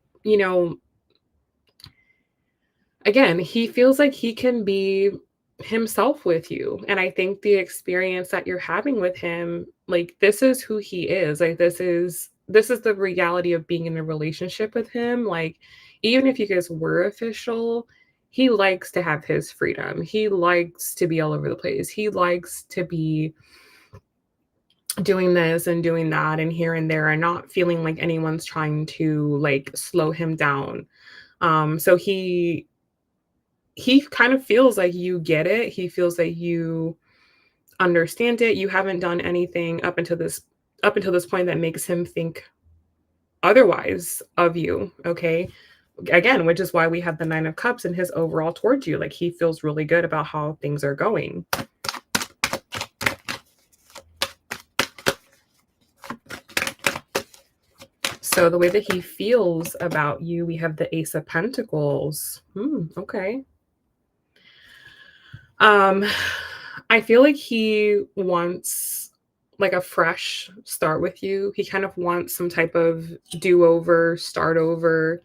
again, he feels like he can be himself with you. And I think the experience that you're having with him, like this is who he is. Like this is the reality of being in a relationship with him. Like even if you guys were official, he likes to have his freedom. He likes to be all over the place. He likes to be doing this and doing that and here and there and not feeling like anyone's trying to like slow him down. So he kind of feels like you get it. He feels that you understand it. You haven't done anything up until this point that makes him think otherwise of you, okay? Again, which is why we have the 9 of Cups and his overall towards you. Like he feels really good about how things are going. So the way that he feels about you, we have the Ace of Pentacles. Okay. I feel like he wants like a fresh start with you. He kind of wants some type of do-over, start over,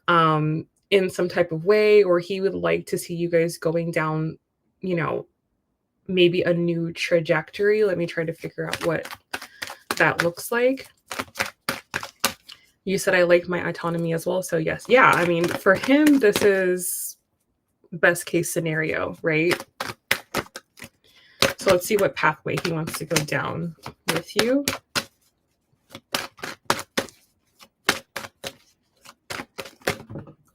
in some type of way, or he would like to see you guys going down, you know, maybe a new trajectory. Let me try to figure out what that looks like. You said I like my autonomy as well. So yes, yeah, I mean, for him, this is best case scenario, right? So let's see what pathway he wants to go down with you.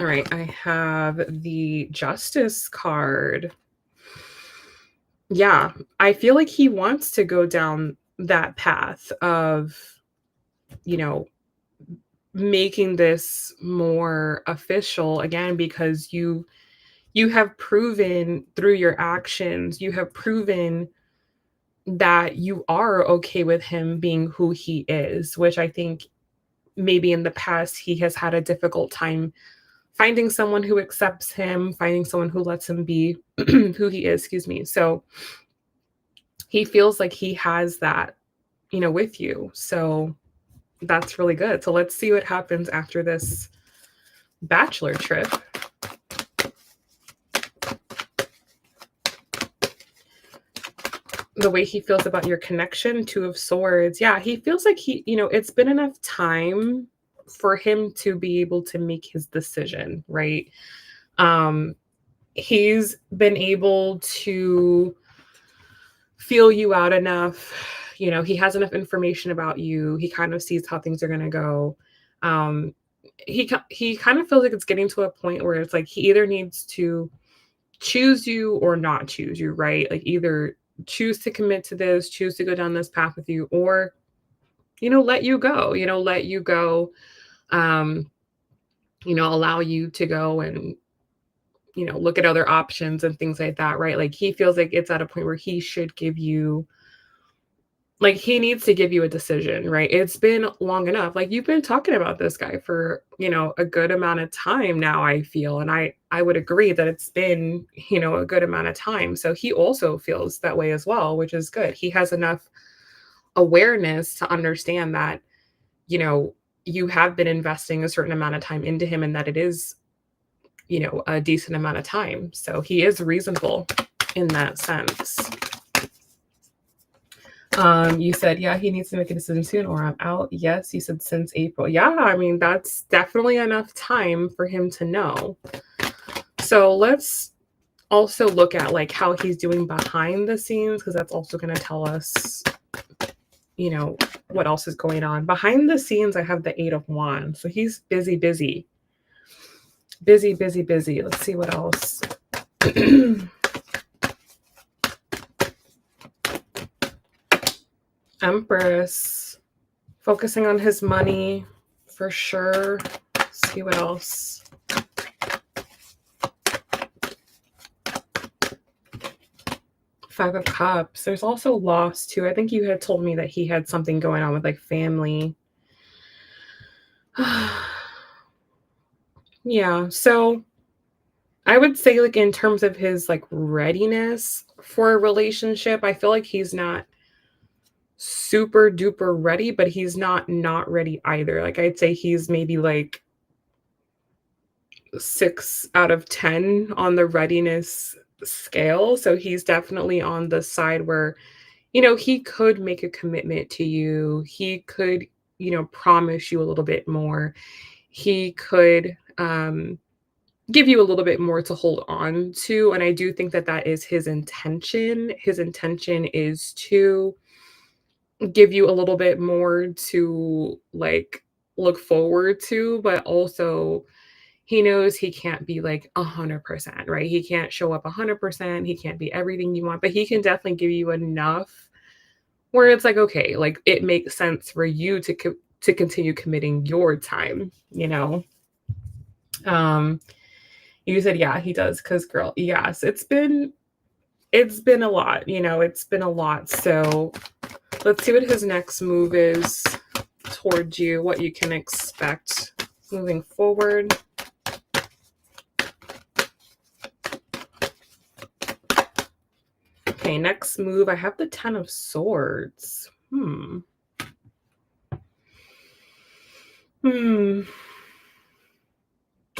All right, I have the Justice card. Yeah, I feel like he wants to go down that path of, you know, making this more official again, because you have proven through your actions, you have proven that you are okay with him being who he is, which I think maybe in the past he has had a difficult time finding someone who accepts him, finding someone who lets him be who he is, excuse me. So he feels like he has that, you know, with you. So that's really good. So let's see what happens after this bachelor trip. The way he feels about your connection, Two of Swords. Yeah, he feels like he, you know, it's been enough time for him to be able to make his decision, right? Um, he's been able to feel you out enough. You know, he has enough information about you. He kind of sees how things are going to go. Um, he kind of feels like it's getting to a point where it's like he either needs to choose you or not choose you, right? Like either choose to commit to this, choose to go down this path with you, or, you know, let you go, you know, let you go, um, you know, allow you to go and, you know, look at other options and things like that, right? Like he feels like it's at a point where he should give you, like he needs to give you a decision, right? It's been long enough. Like you've been talking about this guy for, you know, a good amount of time now, I feel. And I would agree that it's been, you know, a good amount of time. So he also feels that way as well, which is good. He has enough awareness to understand that, you know, you have been investing a certain amount of time into him and that it is, you know, a decent amount of time. So he is reasonable in that sense. You said, yeah, he needs to make a decision soon or I'm out. Yes, you said since April. Yeah, I mean, that's definitely enough time for him to know. So let's also look at like how he's doing behind the scenes, because that's also going to tell us, you know, what else is going on. Behind the scenes, I have the Eight of Wands. So he's busy, busy. Busy, busy, busy. Let's see what else. Empress. Focusing on his money for sure. Let's see what else. Five of Cups. There's also loss too. I think you had told me that he had something going on with like family. Yeah, so I would say like in terms of his like readiness for a relationship, I feel like he's not super duper ready, but he's not ready either. Like I'd say he's maybe like 6 out of 10 on the readiness scale. So he's definitely on the side where, you know, he could make a commitment to you. He could, you know, promise you a little bit more. He could give you a little bit more to hold on to. And I do think that that is his intention. His intention is to give you a little bit more to like look forward to, but also he knows he can't be like 100%, right? He can't show up 100%. He can't be everything you want, but he can definitely give you enough where it's like, okay, like it makes sense for you to continue committing your time, you know? Um, you said, yeah, he does. Cause girl, yes, it's been a lot, you know, it's been a lot. So let's see what his next move is towards you, what you can expect moving forward. Okay, Okay, next move. I have the Ten of Swords. Hmm.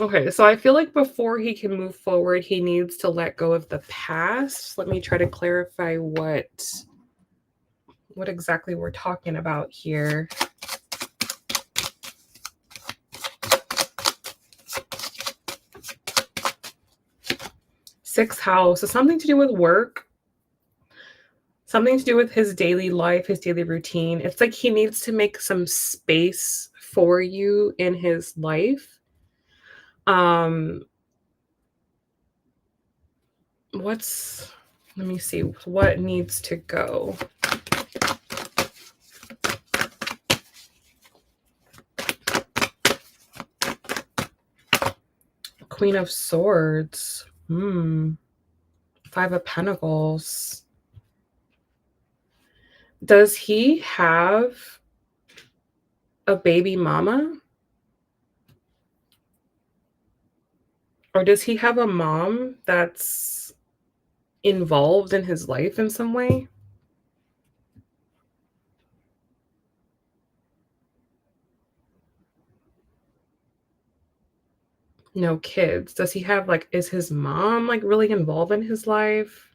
Okay, so I feel like before he can move forward, he needs to let go of the past. Let me try to clarify what exactly we're talking about here. Sixth house. So something to do with work, something to do with his daily life, his daily routine. It's like he needs to make some space for you in his life. Um, let me see, what needs to go? Queen of Swords. Five of Pentacles. Does he have a baby mama? Or does he have a mom that's involved in his life in some way? No kids. Does he have is his mom really involved in his life?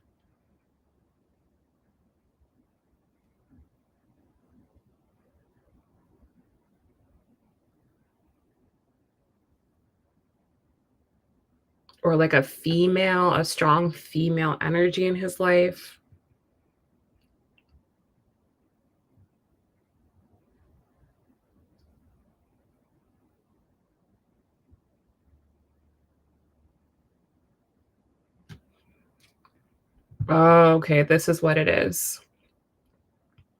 Or a strong female energy in his life? Oh, okay, this is what it is.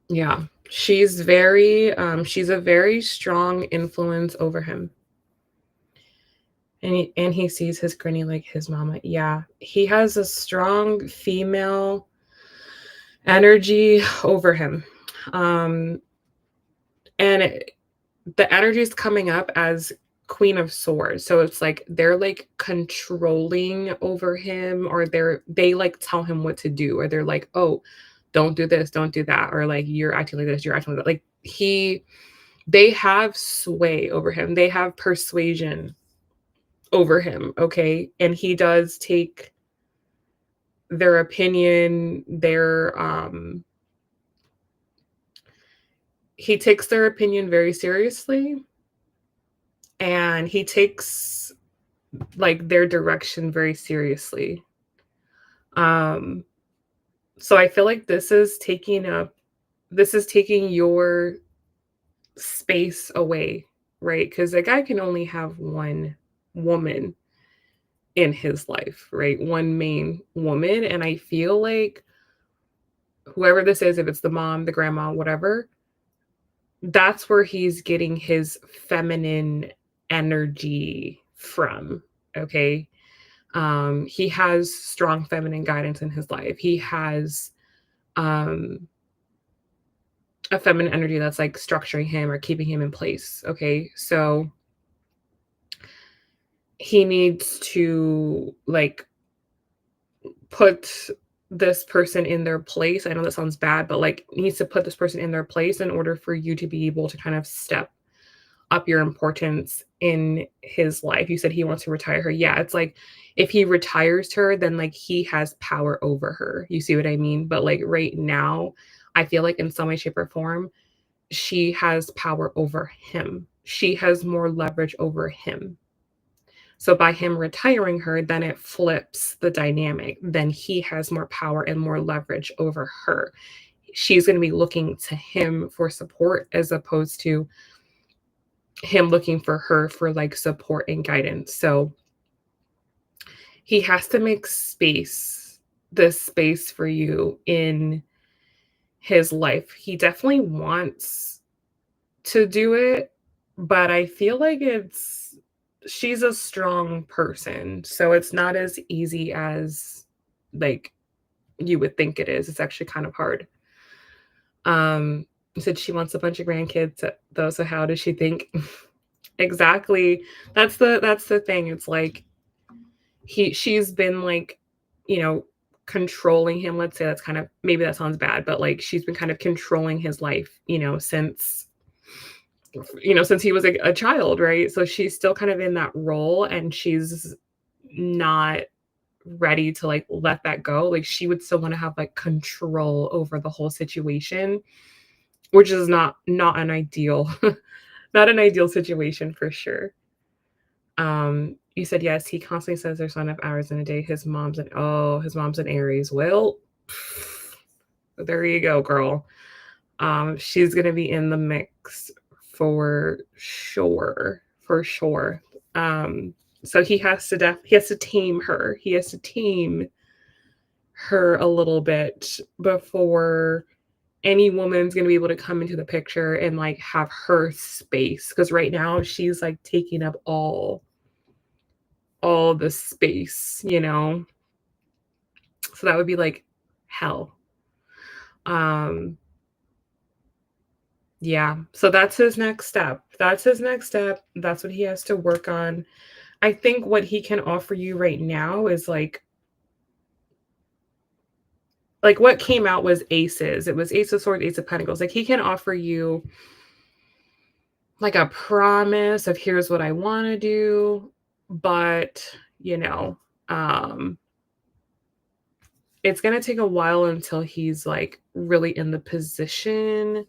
Yeah. She's a very strong influence over him. And he sees his granny like his mama. Yeah. He has a strong female energy over him. Um and the energy is coming up as Queen of Swords. So it's like they're controlling over him, or they tell him what to do, or they're like, "Oh, don't do this, don't do that," or you're acting like this, you're acting like that. They have sway over him. They have persuasion over him, okay? And he does take their opinion, he takes their opinion very seriously, and he takes their direction very seriously. Um, so I feel like this is taking your space away, right? Because a guy can only have one woman in his life, right? One main woman. And I feel like whoever this is, if it's the mom, the grandma, whatever, that's where he's getting his feminine energy from. Okay. He has strong feminine guidance in his life. He has um a feminine energy that's structuring him or keeping him in place. Okay. So he needs to put this person in their place. I know that sounds bad, but needs to put this person in their place in order for you to be able to kind of step up your importance in his life. You said he wants to retire her. Yeah, it's if he retires her, then he has power over her. You see what I mean? But right now, I feel like in some way, shape, or form, she has power over him. She has more leverage over him. So by him retiring her, then it flips the dynamic. Then he has more power and more leverage over her. She's going to be looking to him for support as opposed to him looking for her for support and guidance. So he has to make this space for you in his life. He definitely wants to do it, but I feel like she's a strong person, so it's not as easy as like you would think it is. It's actually kind of hard. You said she wants a bunch of grandkids, though. So how does she think? Exactly. That's the thing. It's she's been you know, controlling him, let's say. That's kind of, maybe that sounds bad, but, like, she's been kind of controlling his life, since he was a child, right? So she's still kind of in that role, and she's not ready to, like, let that go. Like, she would still wanna have, like, control over the whole situation, which is not an ideal not an ideal situation for sure. You said, yes, he constantly says there's not enough hours in a day. His mom's an Aries. Well, there you go, girl. She's gonna be in the mix for sure, for sure. So he has to tame her. He has to tame her a little bit before any woman's gonna be able to come into the picture and, like, have her space. Because right now she's, like, taking up all the space, you know? So that would be like hell. Um, yeah. So that's his next step. That's his next step. That's what he has to work on. I think what he can offer you right now is like what came out was aces. It was Ace of Swords, Ace of Pentacles. Like, he can offer you like a promise of here's what I want to do, but you know, um it's going to take a while until he's like really in the position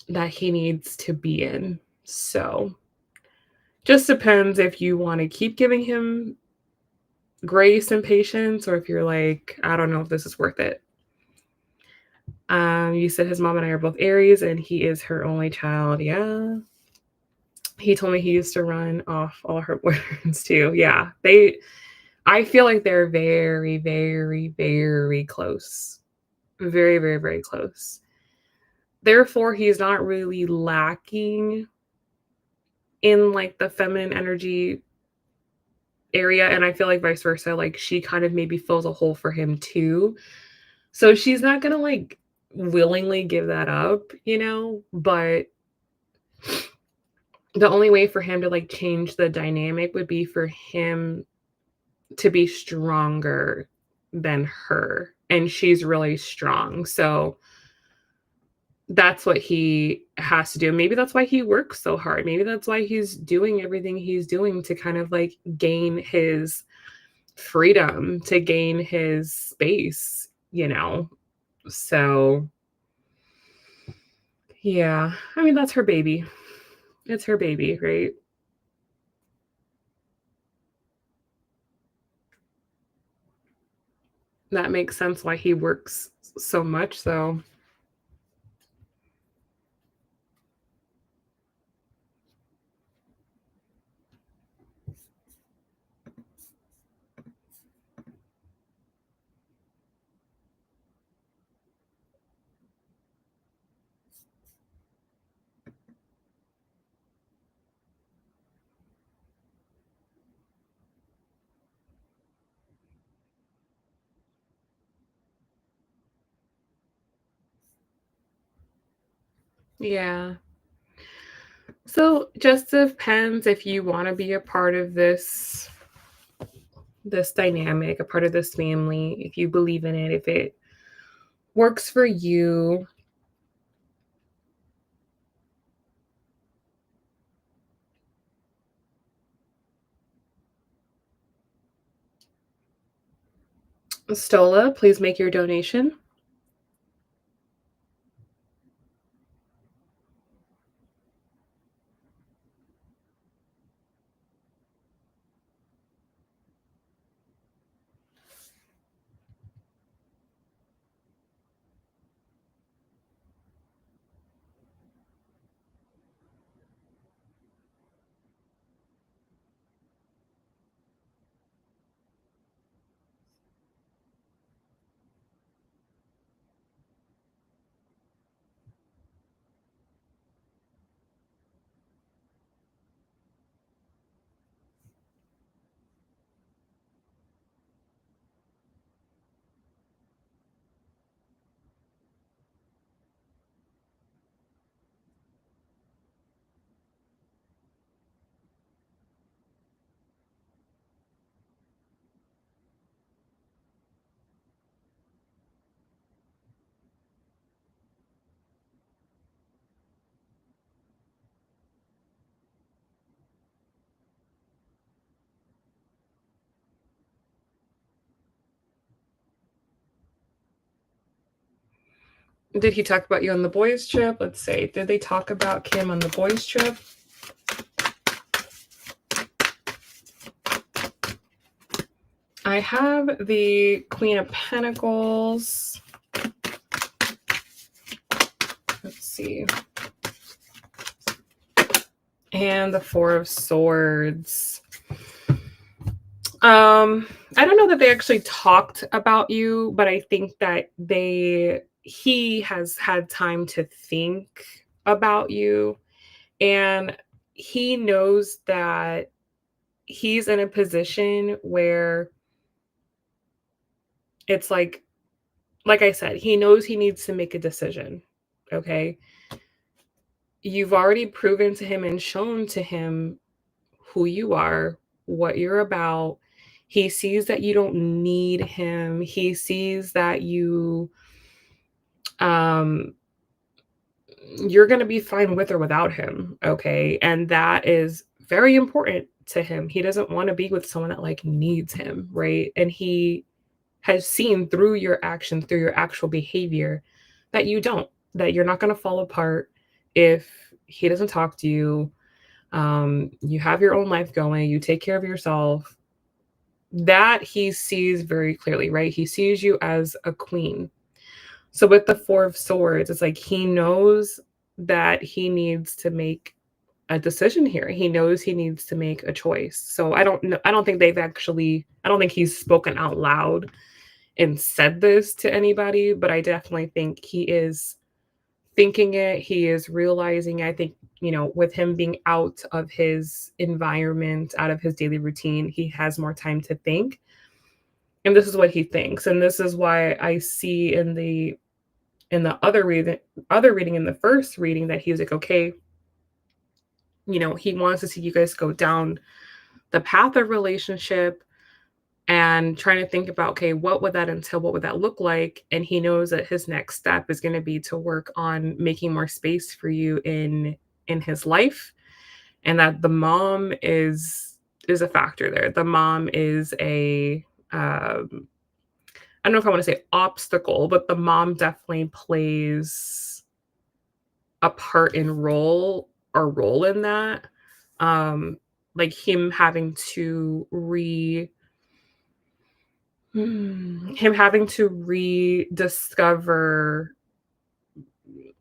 that he needs to be in. So, just depends if you want to keep giving him grace and patience, or if you're like, I don't know if this is worth it. You said his mom and I are both Aries and he is her only child. Yeah. He told me he used to run off all her boyfriends too. Yeah. I feel like they're very, very, very close. Very, very, very close. Therefore, he's not really lacking in like the feminine energy area, and I feel like vice versa, like, she kind of maybe fills a hole for him too. So she's not gonna, like, willingly give that up, but the only way for him to, like, change the dynamic would be for him to be stronger than her, and she's really strong, so that's what he has to do. Maybe that's why he works so hard. Maybe that's why he's doing everything he's doing to kind of, like, gain his freedom, to gain his space. So, yeah. I mean, that's her baby. It's her baby, right? That makes sense why he works so much, so yeah. So, just depends if you wanna be a part of this dynamic, a part of this family, if you believe in it, if it works for you. Stola, please make your donation. Did he talk about you on the boys' trip? Let's see. Did they talk about Kim on the boys' trip? I have the Queen of Pentacles. Let's see. And the Four of Swords. I don't know that they actually talked about you, but I think that he has had time to think about you, and he knows that he's in a position where it's like I said, he knows he needs to make a decision. Okay. You've already proven to him and shown to him who you are, what you're about. He sees that you don't need him. He sees that um you're going to be fine with or without him, okay? And that is very important to him. He doesn't want to be with someone that like needs him, right? And he has seen through your actions, through your actual behavior that you don't, that you're not going to fall apart if he doesn't talk to you. You have your own life going, you take care of yourself. That he sees very clearly, right? He sees you as a queen. So with the Four of Swords, it's like he knows that he needs to make a decision here. He knows he needs to make a choice. So I don't know. I don't think he's spoken out loud and said this to anybody, but I definitely think he is thinking it. He is realizing, I think, with him being out of his environment, out of his daily routine, he has more time to think. And this is what he thinks. And this is why I see in the other reading in the first reading that he's like, okay, he wants to see you guys go down the path of relationship and trying to think about, okay, what would that entail? What would that look like? And he knows that his next step is going to be to work on making more space for you in his life, and that the mom is a factor there. The mom is I don't know if I want to say obstacle, but the mom definitely plays a part in role in that. Like him having to rediscover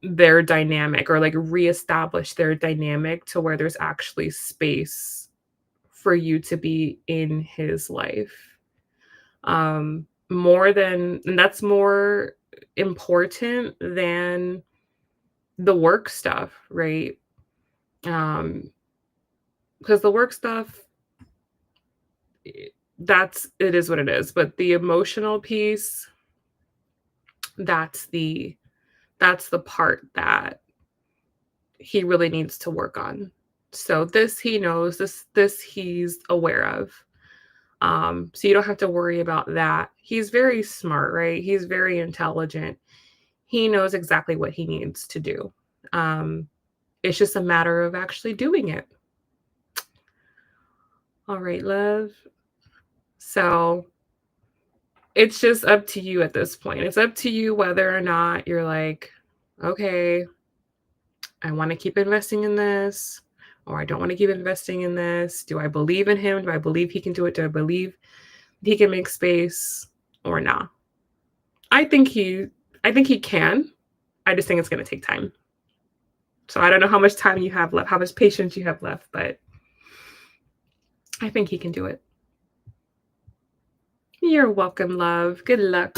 their dynamic, or like reestablish their dynamic to where there's actually space for you to be in his life. More than and that's more important than the work stuff, right? Um, because the work stuff, it is what it is. But the emotional piece, that's the that's the part that he really needs to work on. So this he knows, this he's aware of. So you don't have to worry about that. He's very smart, right? He's very intelligent. He knows exactly what he needs to do. Um, it's just a matter of actually doing it. All right, love. So it's just up to you at this point. It's up to you whether or not you're like, okay, I want to keep investing in this, or I don't want to keep investing in this. Do I believe in him? Do I believe he can do it? Do I believe he can make space or not? I think he I think he can. I just think it's going to take time. So I don't know how much time you have left, how much patience you have left, but I think he can do it. You're welcome, love. Good luck.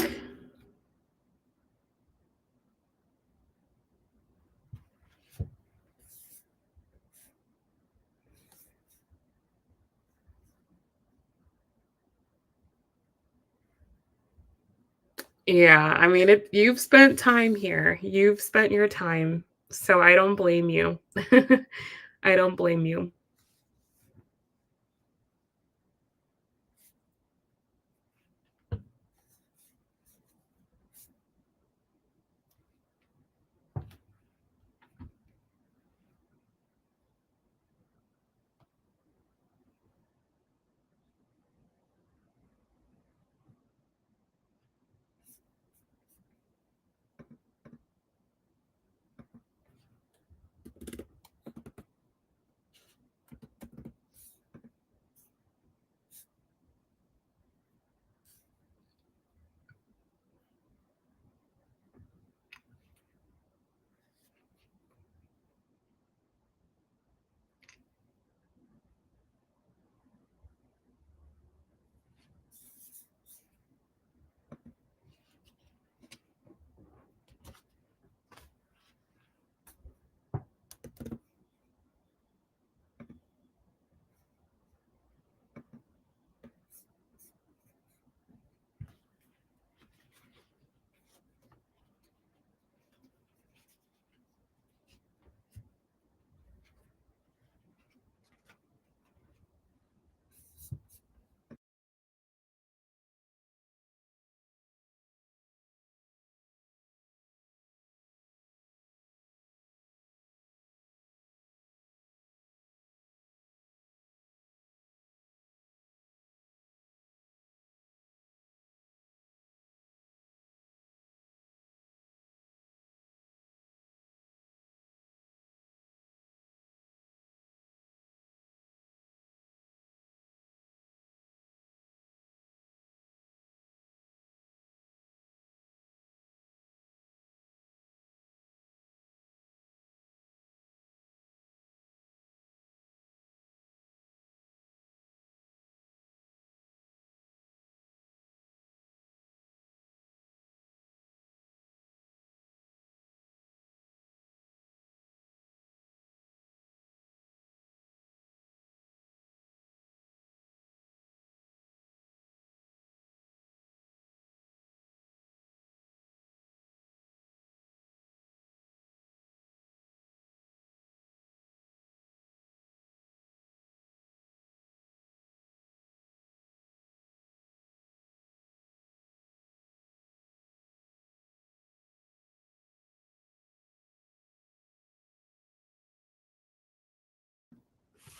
Yeah, I mean, you've spent time here. You've spent your time. So I don't blame you. I don't blame you.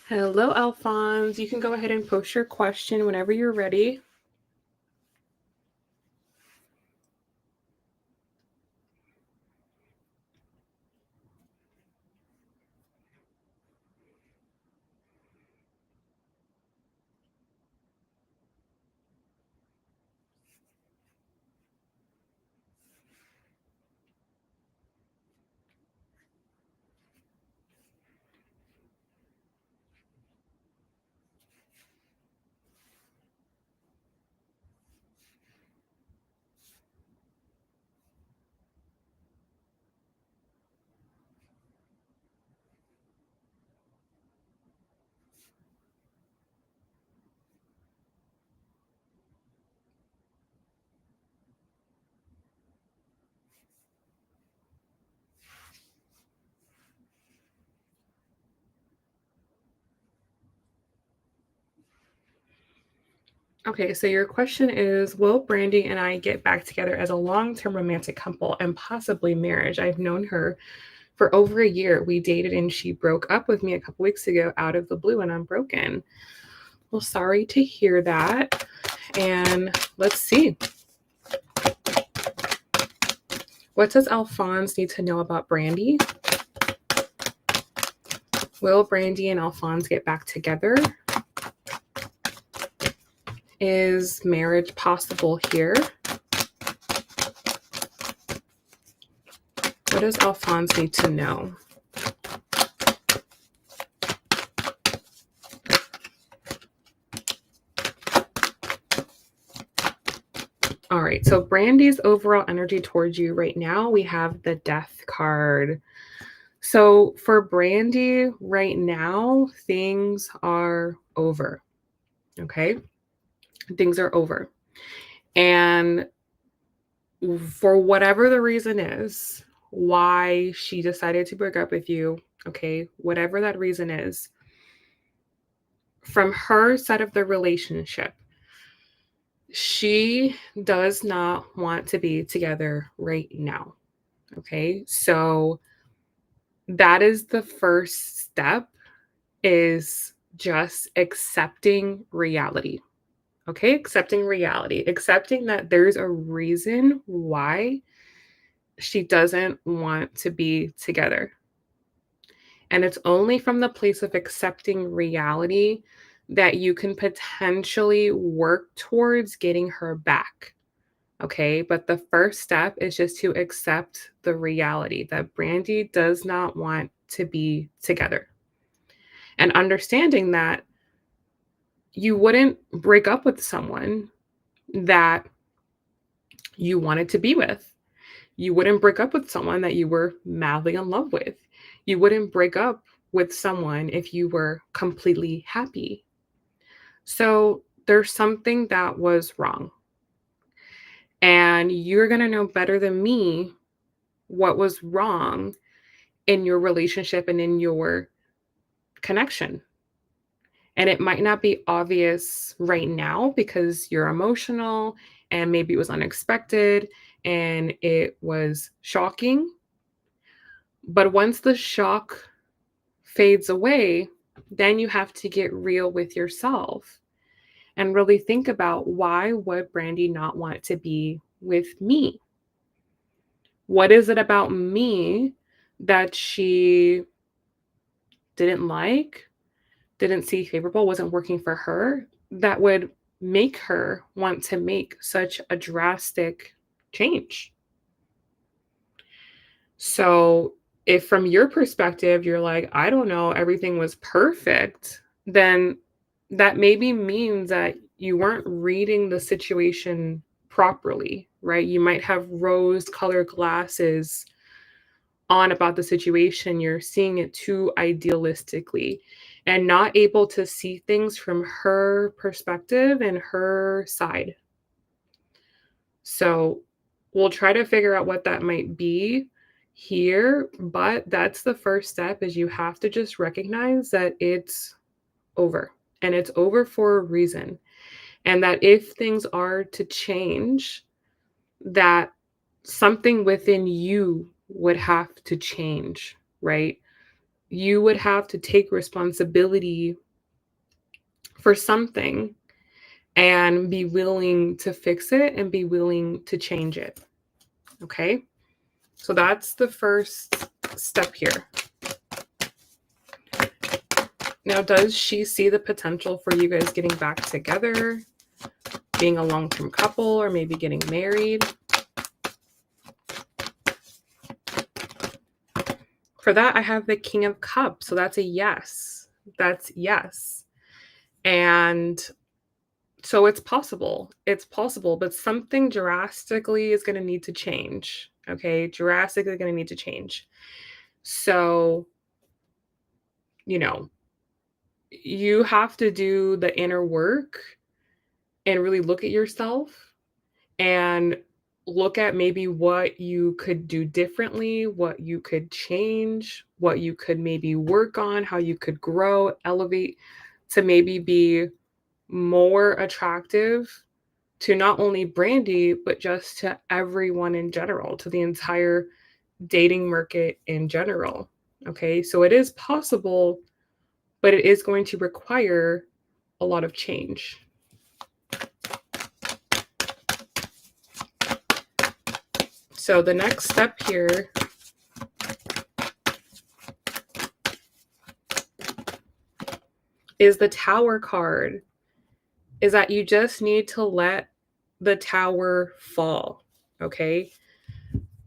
Hello, Alphonse. You can go ahead and post your question whenever you're ready. Okay, so your question is, will Brandy and I get back together as a long-term romantic couple and possibly marriage? I've known her for over a year. We dated and she broke up with me a couple weeks ago out of the blue, and I'm broken. Well, sorry to hear that. And let's see. What does Alphonse need to know about Brandy? Will Brandy and Alphonse get back together? Is marriage possible here? What does Alphonse need to know? All right, so Brandy's overall energy towards you right now, we have the Death card. So for Brandy right now, things are over. Okay, things are over. And for whatever the reason is why she decided to break up with you, okay, whatever that reason is, from her side of the relationship, she does not want to be together right now. Okay. So that is the first step, is just accepting reality. Okay. Accepting reality, accepting that there's a reason why she doesn't want to be together. And it's only from the place of accepting reality that you can potentially work towards getting her back. Okay. But the first step is just to accept the reality that Brandy does not want to be together. And understanding that you wouldn't break up with someone that you wanted to be with. You wouldn't break up with someone that you were madly in love with. You wouldn't break up with someone if you were completely happy. So there's something that was wrong. And you're going to know better than me what was wrong in your relationship and in your connection. And it might not be obvious right now because you're emotional and maybe it was unexpected and it was shocking. But once the shock fades away, then you have to get real with yourself and really think about, why would Brandy not want to be with me? What is it about me that she didn't like, didn't see favorable, wasn't working for her, that would make her want to make such a drastic change? So, if from your perspective, you're like, I don't know, everything was perfect, then that maybe means that you weren't reading the situation properly, right? You might have rose colored glasses on about the situation. You're seeing it too idealistically and not able to see things from her perspective and her side. So we'll try to figure out what that might be here, but that's the first step, is you have to just recognize that it's over, and it's over for a reason. And that if things are to change, that something within you would have to change, right? you would have to take responsibility for something and be willing to fix it and be willing to change it. Okay? So that's the first step here. Now, does she see the potential for you guys getting back together, being a long-term couple, or maybe getting married? For that, I have the King of Cups. So that's a yes. That's yes. And so it's possible. It's possible, but something drastically is going to need to change. Okay? Drastically going to need to change. So, you have to do the inner work and really look at yourself and look at maybe what you could do differently, what you could change, what you could maybe work on, how you could grow, elevate to maybe be more attractive to not only Brandy, but just to everyone in general, to the entire dating market in general. Okay, so it is possible, but it is going to require a lot of change. So the next step here is the Tower card, is that you just need to let the tower fall, okay?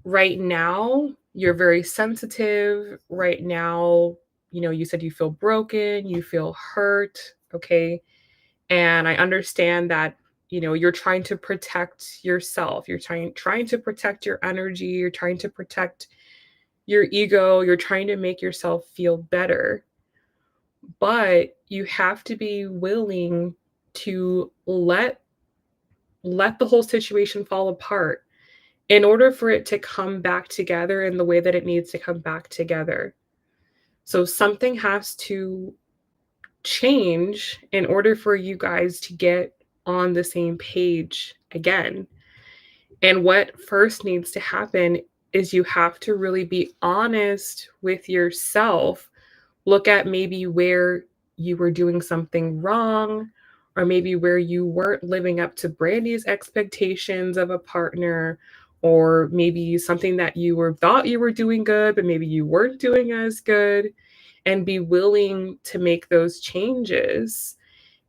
Right now, you're very sensitive. Right now, you said you feel broken, you feel hurt, okay? And I understand that, you're trying to protect yourself. You're trying to protect your energy, you're trying to protect your ego, you're trying to make yourself feel better. But you have to be willing to let the whole situation fall apart in order for it to come back together in the way that it needs to come back together. So something has to change in order for you guys to get on the same page again. And what first needs to happen is you have to really be honest with yourself. Look at maybe where you were doing something wrong, or maybe where you weren't living up to Brandy's expectations of a partner, or maybe something that thought you were doing good, but maybe you weren't doing as good, and be willing to make those changes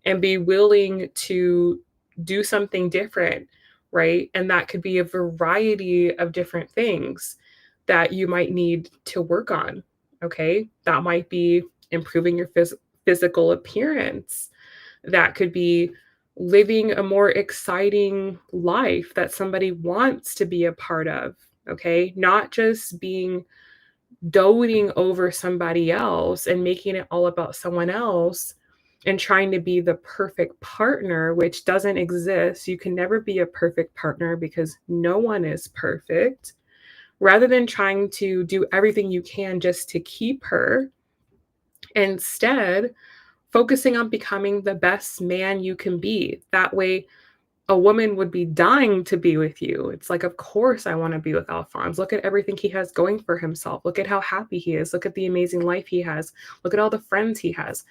and be willing to do something different, right? And that could be a variety of different things that you might need to work on. Okay. That might be improving your physical appearance. That could be living a more exciting life that somebody wants to be a part of. Okay. Not just being doting over somebody else and making it all about someone else and trying to be the perfect partner, which doesn't exist. You can never be a perfect partner because no one is perfect. Rather than trying to do everything you can just to keep her, instead, focusing on becoming the best man you can be. That way, a woman would be dying to be with you. It's like, of course, I want to be with Alphonse. Look at everything he has going for himself. Look at how happy he is. Look at the amazing life he has. Look at all the friends he has.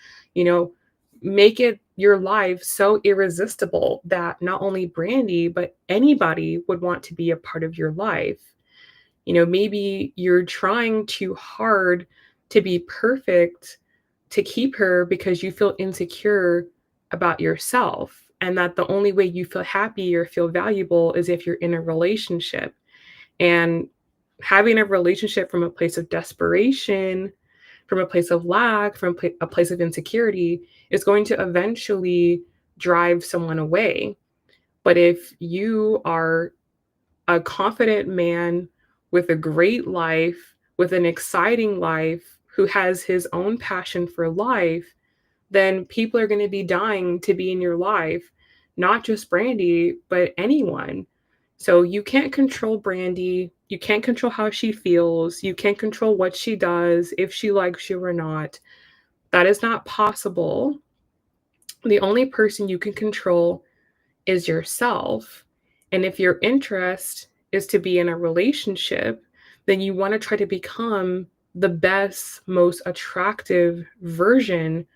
Make it your life so irresistible that not only Brandy, but anybody would want to be a part of your life. Maybe you're trying too hard to be perfect to keep her because you feel insecure about yourself, and that the only way you feel happy or feel valuable is if you're in a relationship. And having a relationship from a place of desperation, from a place of lack, from a place of insecurity is going to eventually drive someone away. But if you are a confident man with a great life, with an exciting life, who has his own passion for life, then people are going to be dying to be in your life, not just Brandy, but anyone. So you can't control Brandy. You can't control how she feels. You can't control what she does, if she likes you or not. That is not possible. The only person you can control is yourself. And if your interest is to be in a relationship, then you want to try to become the best, most attractive version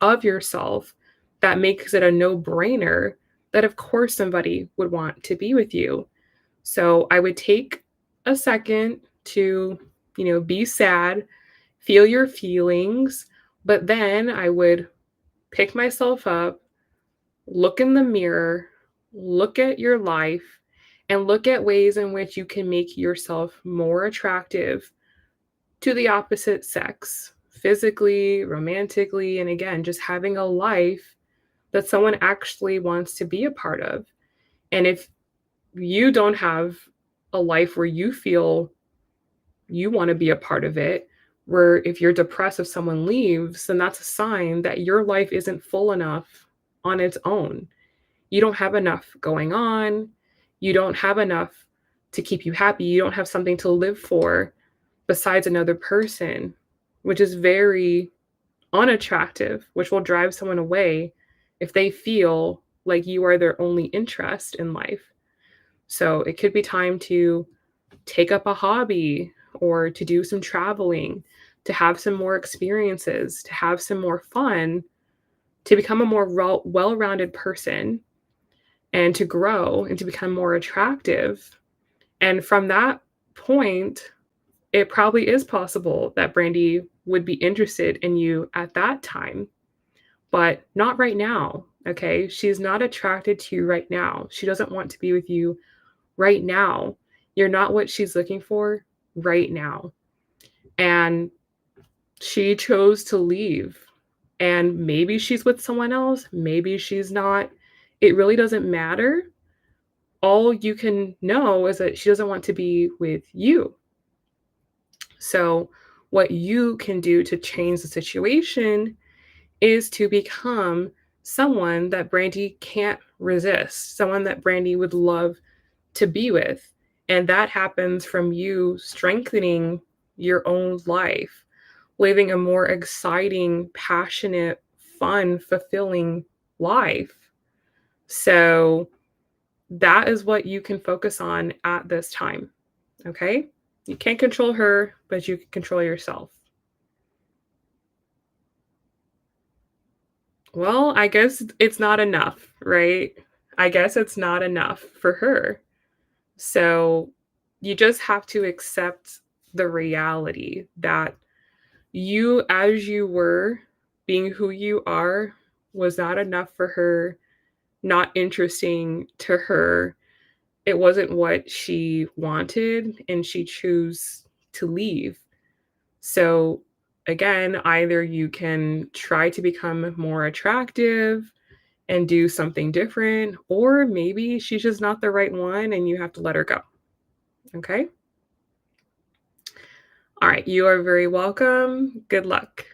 of yourself that makes it a no-brainer that of course somebody would want to be with you. So I would take a second to, be sad, feel your feelings, but then I would pick myself up, look in the mirror, look at your life, and look at ways in which you can make yourself more attractive to the opposite sex, physically, romantically, and again, just having a life that someone actually wants to be a part of. And if you don't have a life where you feel you want to be a part of it, where if you're depressed if someone leaves, then that's a sign that your life isn't full enough on its own. You don't have enough going on. You don't have enough to keep you happy. You don't have something to live for besides another person, which is very unattractive, which will drive someone away if they feel like you are their only interest in life. So it could be time to take up a hobby or to do some traveling, to have some more experiences, to have some more fun, to become a more well rounded person and to grow and to become more attractive. And from that point, it probably is possible that Brandy would be interested in you at that time, but not right now. Okay. She's not attracted to you right now. She doesn't want to be with you right now. You're not what she's looking for right now. And she chose to leave. And maybe she's with someone else, maybe she's not. It really doesn't matter. All you can know is that she doesn't want to be with you. So, what you can do to change the situation is to become someone that Brandy can't resist, someone that Brandy would love to be with. And that happens from you strengthening your own life, living a more exciting, passionate, fun, fulfilling life. So that is what you can focus on at this time. Okay? You can't control her, but you can control yourself. Well, I guess it's not enough, right? I guess it's not enough for her. So you just have to accept the reality that you, as you were, being who you are, was not enough for her, not interesting to her. It wasn't what she wanted, and she chose to leave. So, again, either you can try to become more attractive and do something different, or maybe she's just not the right one and you have to let her go. Okay? All right. You are very welcome. Good luck.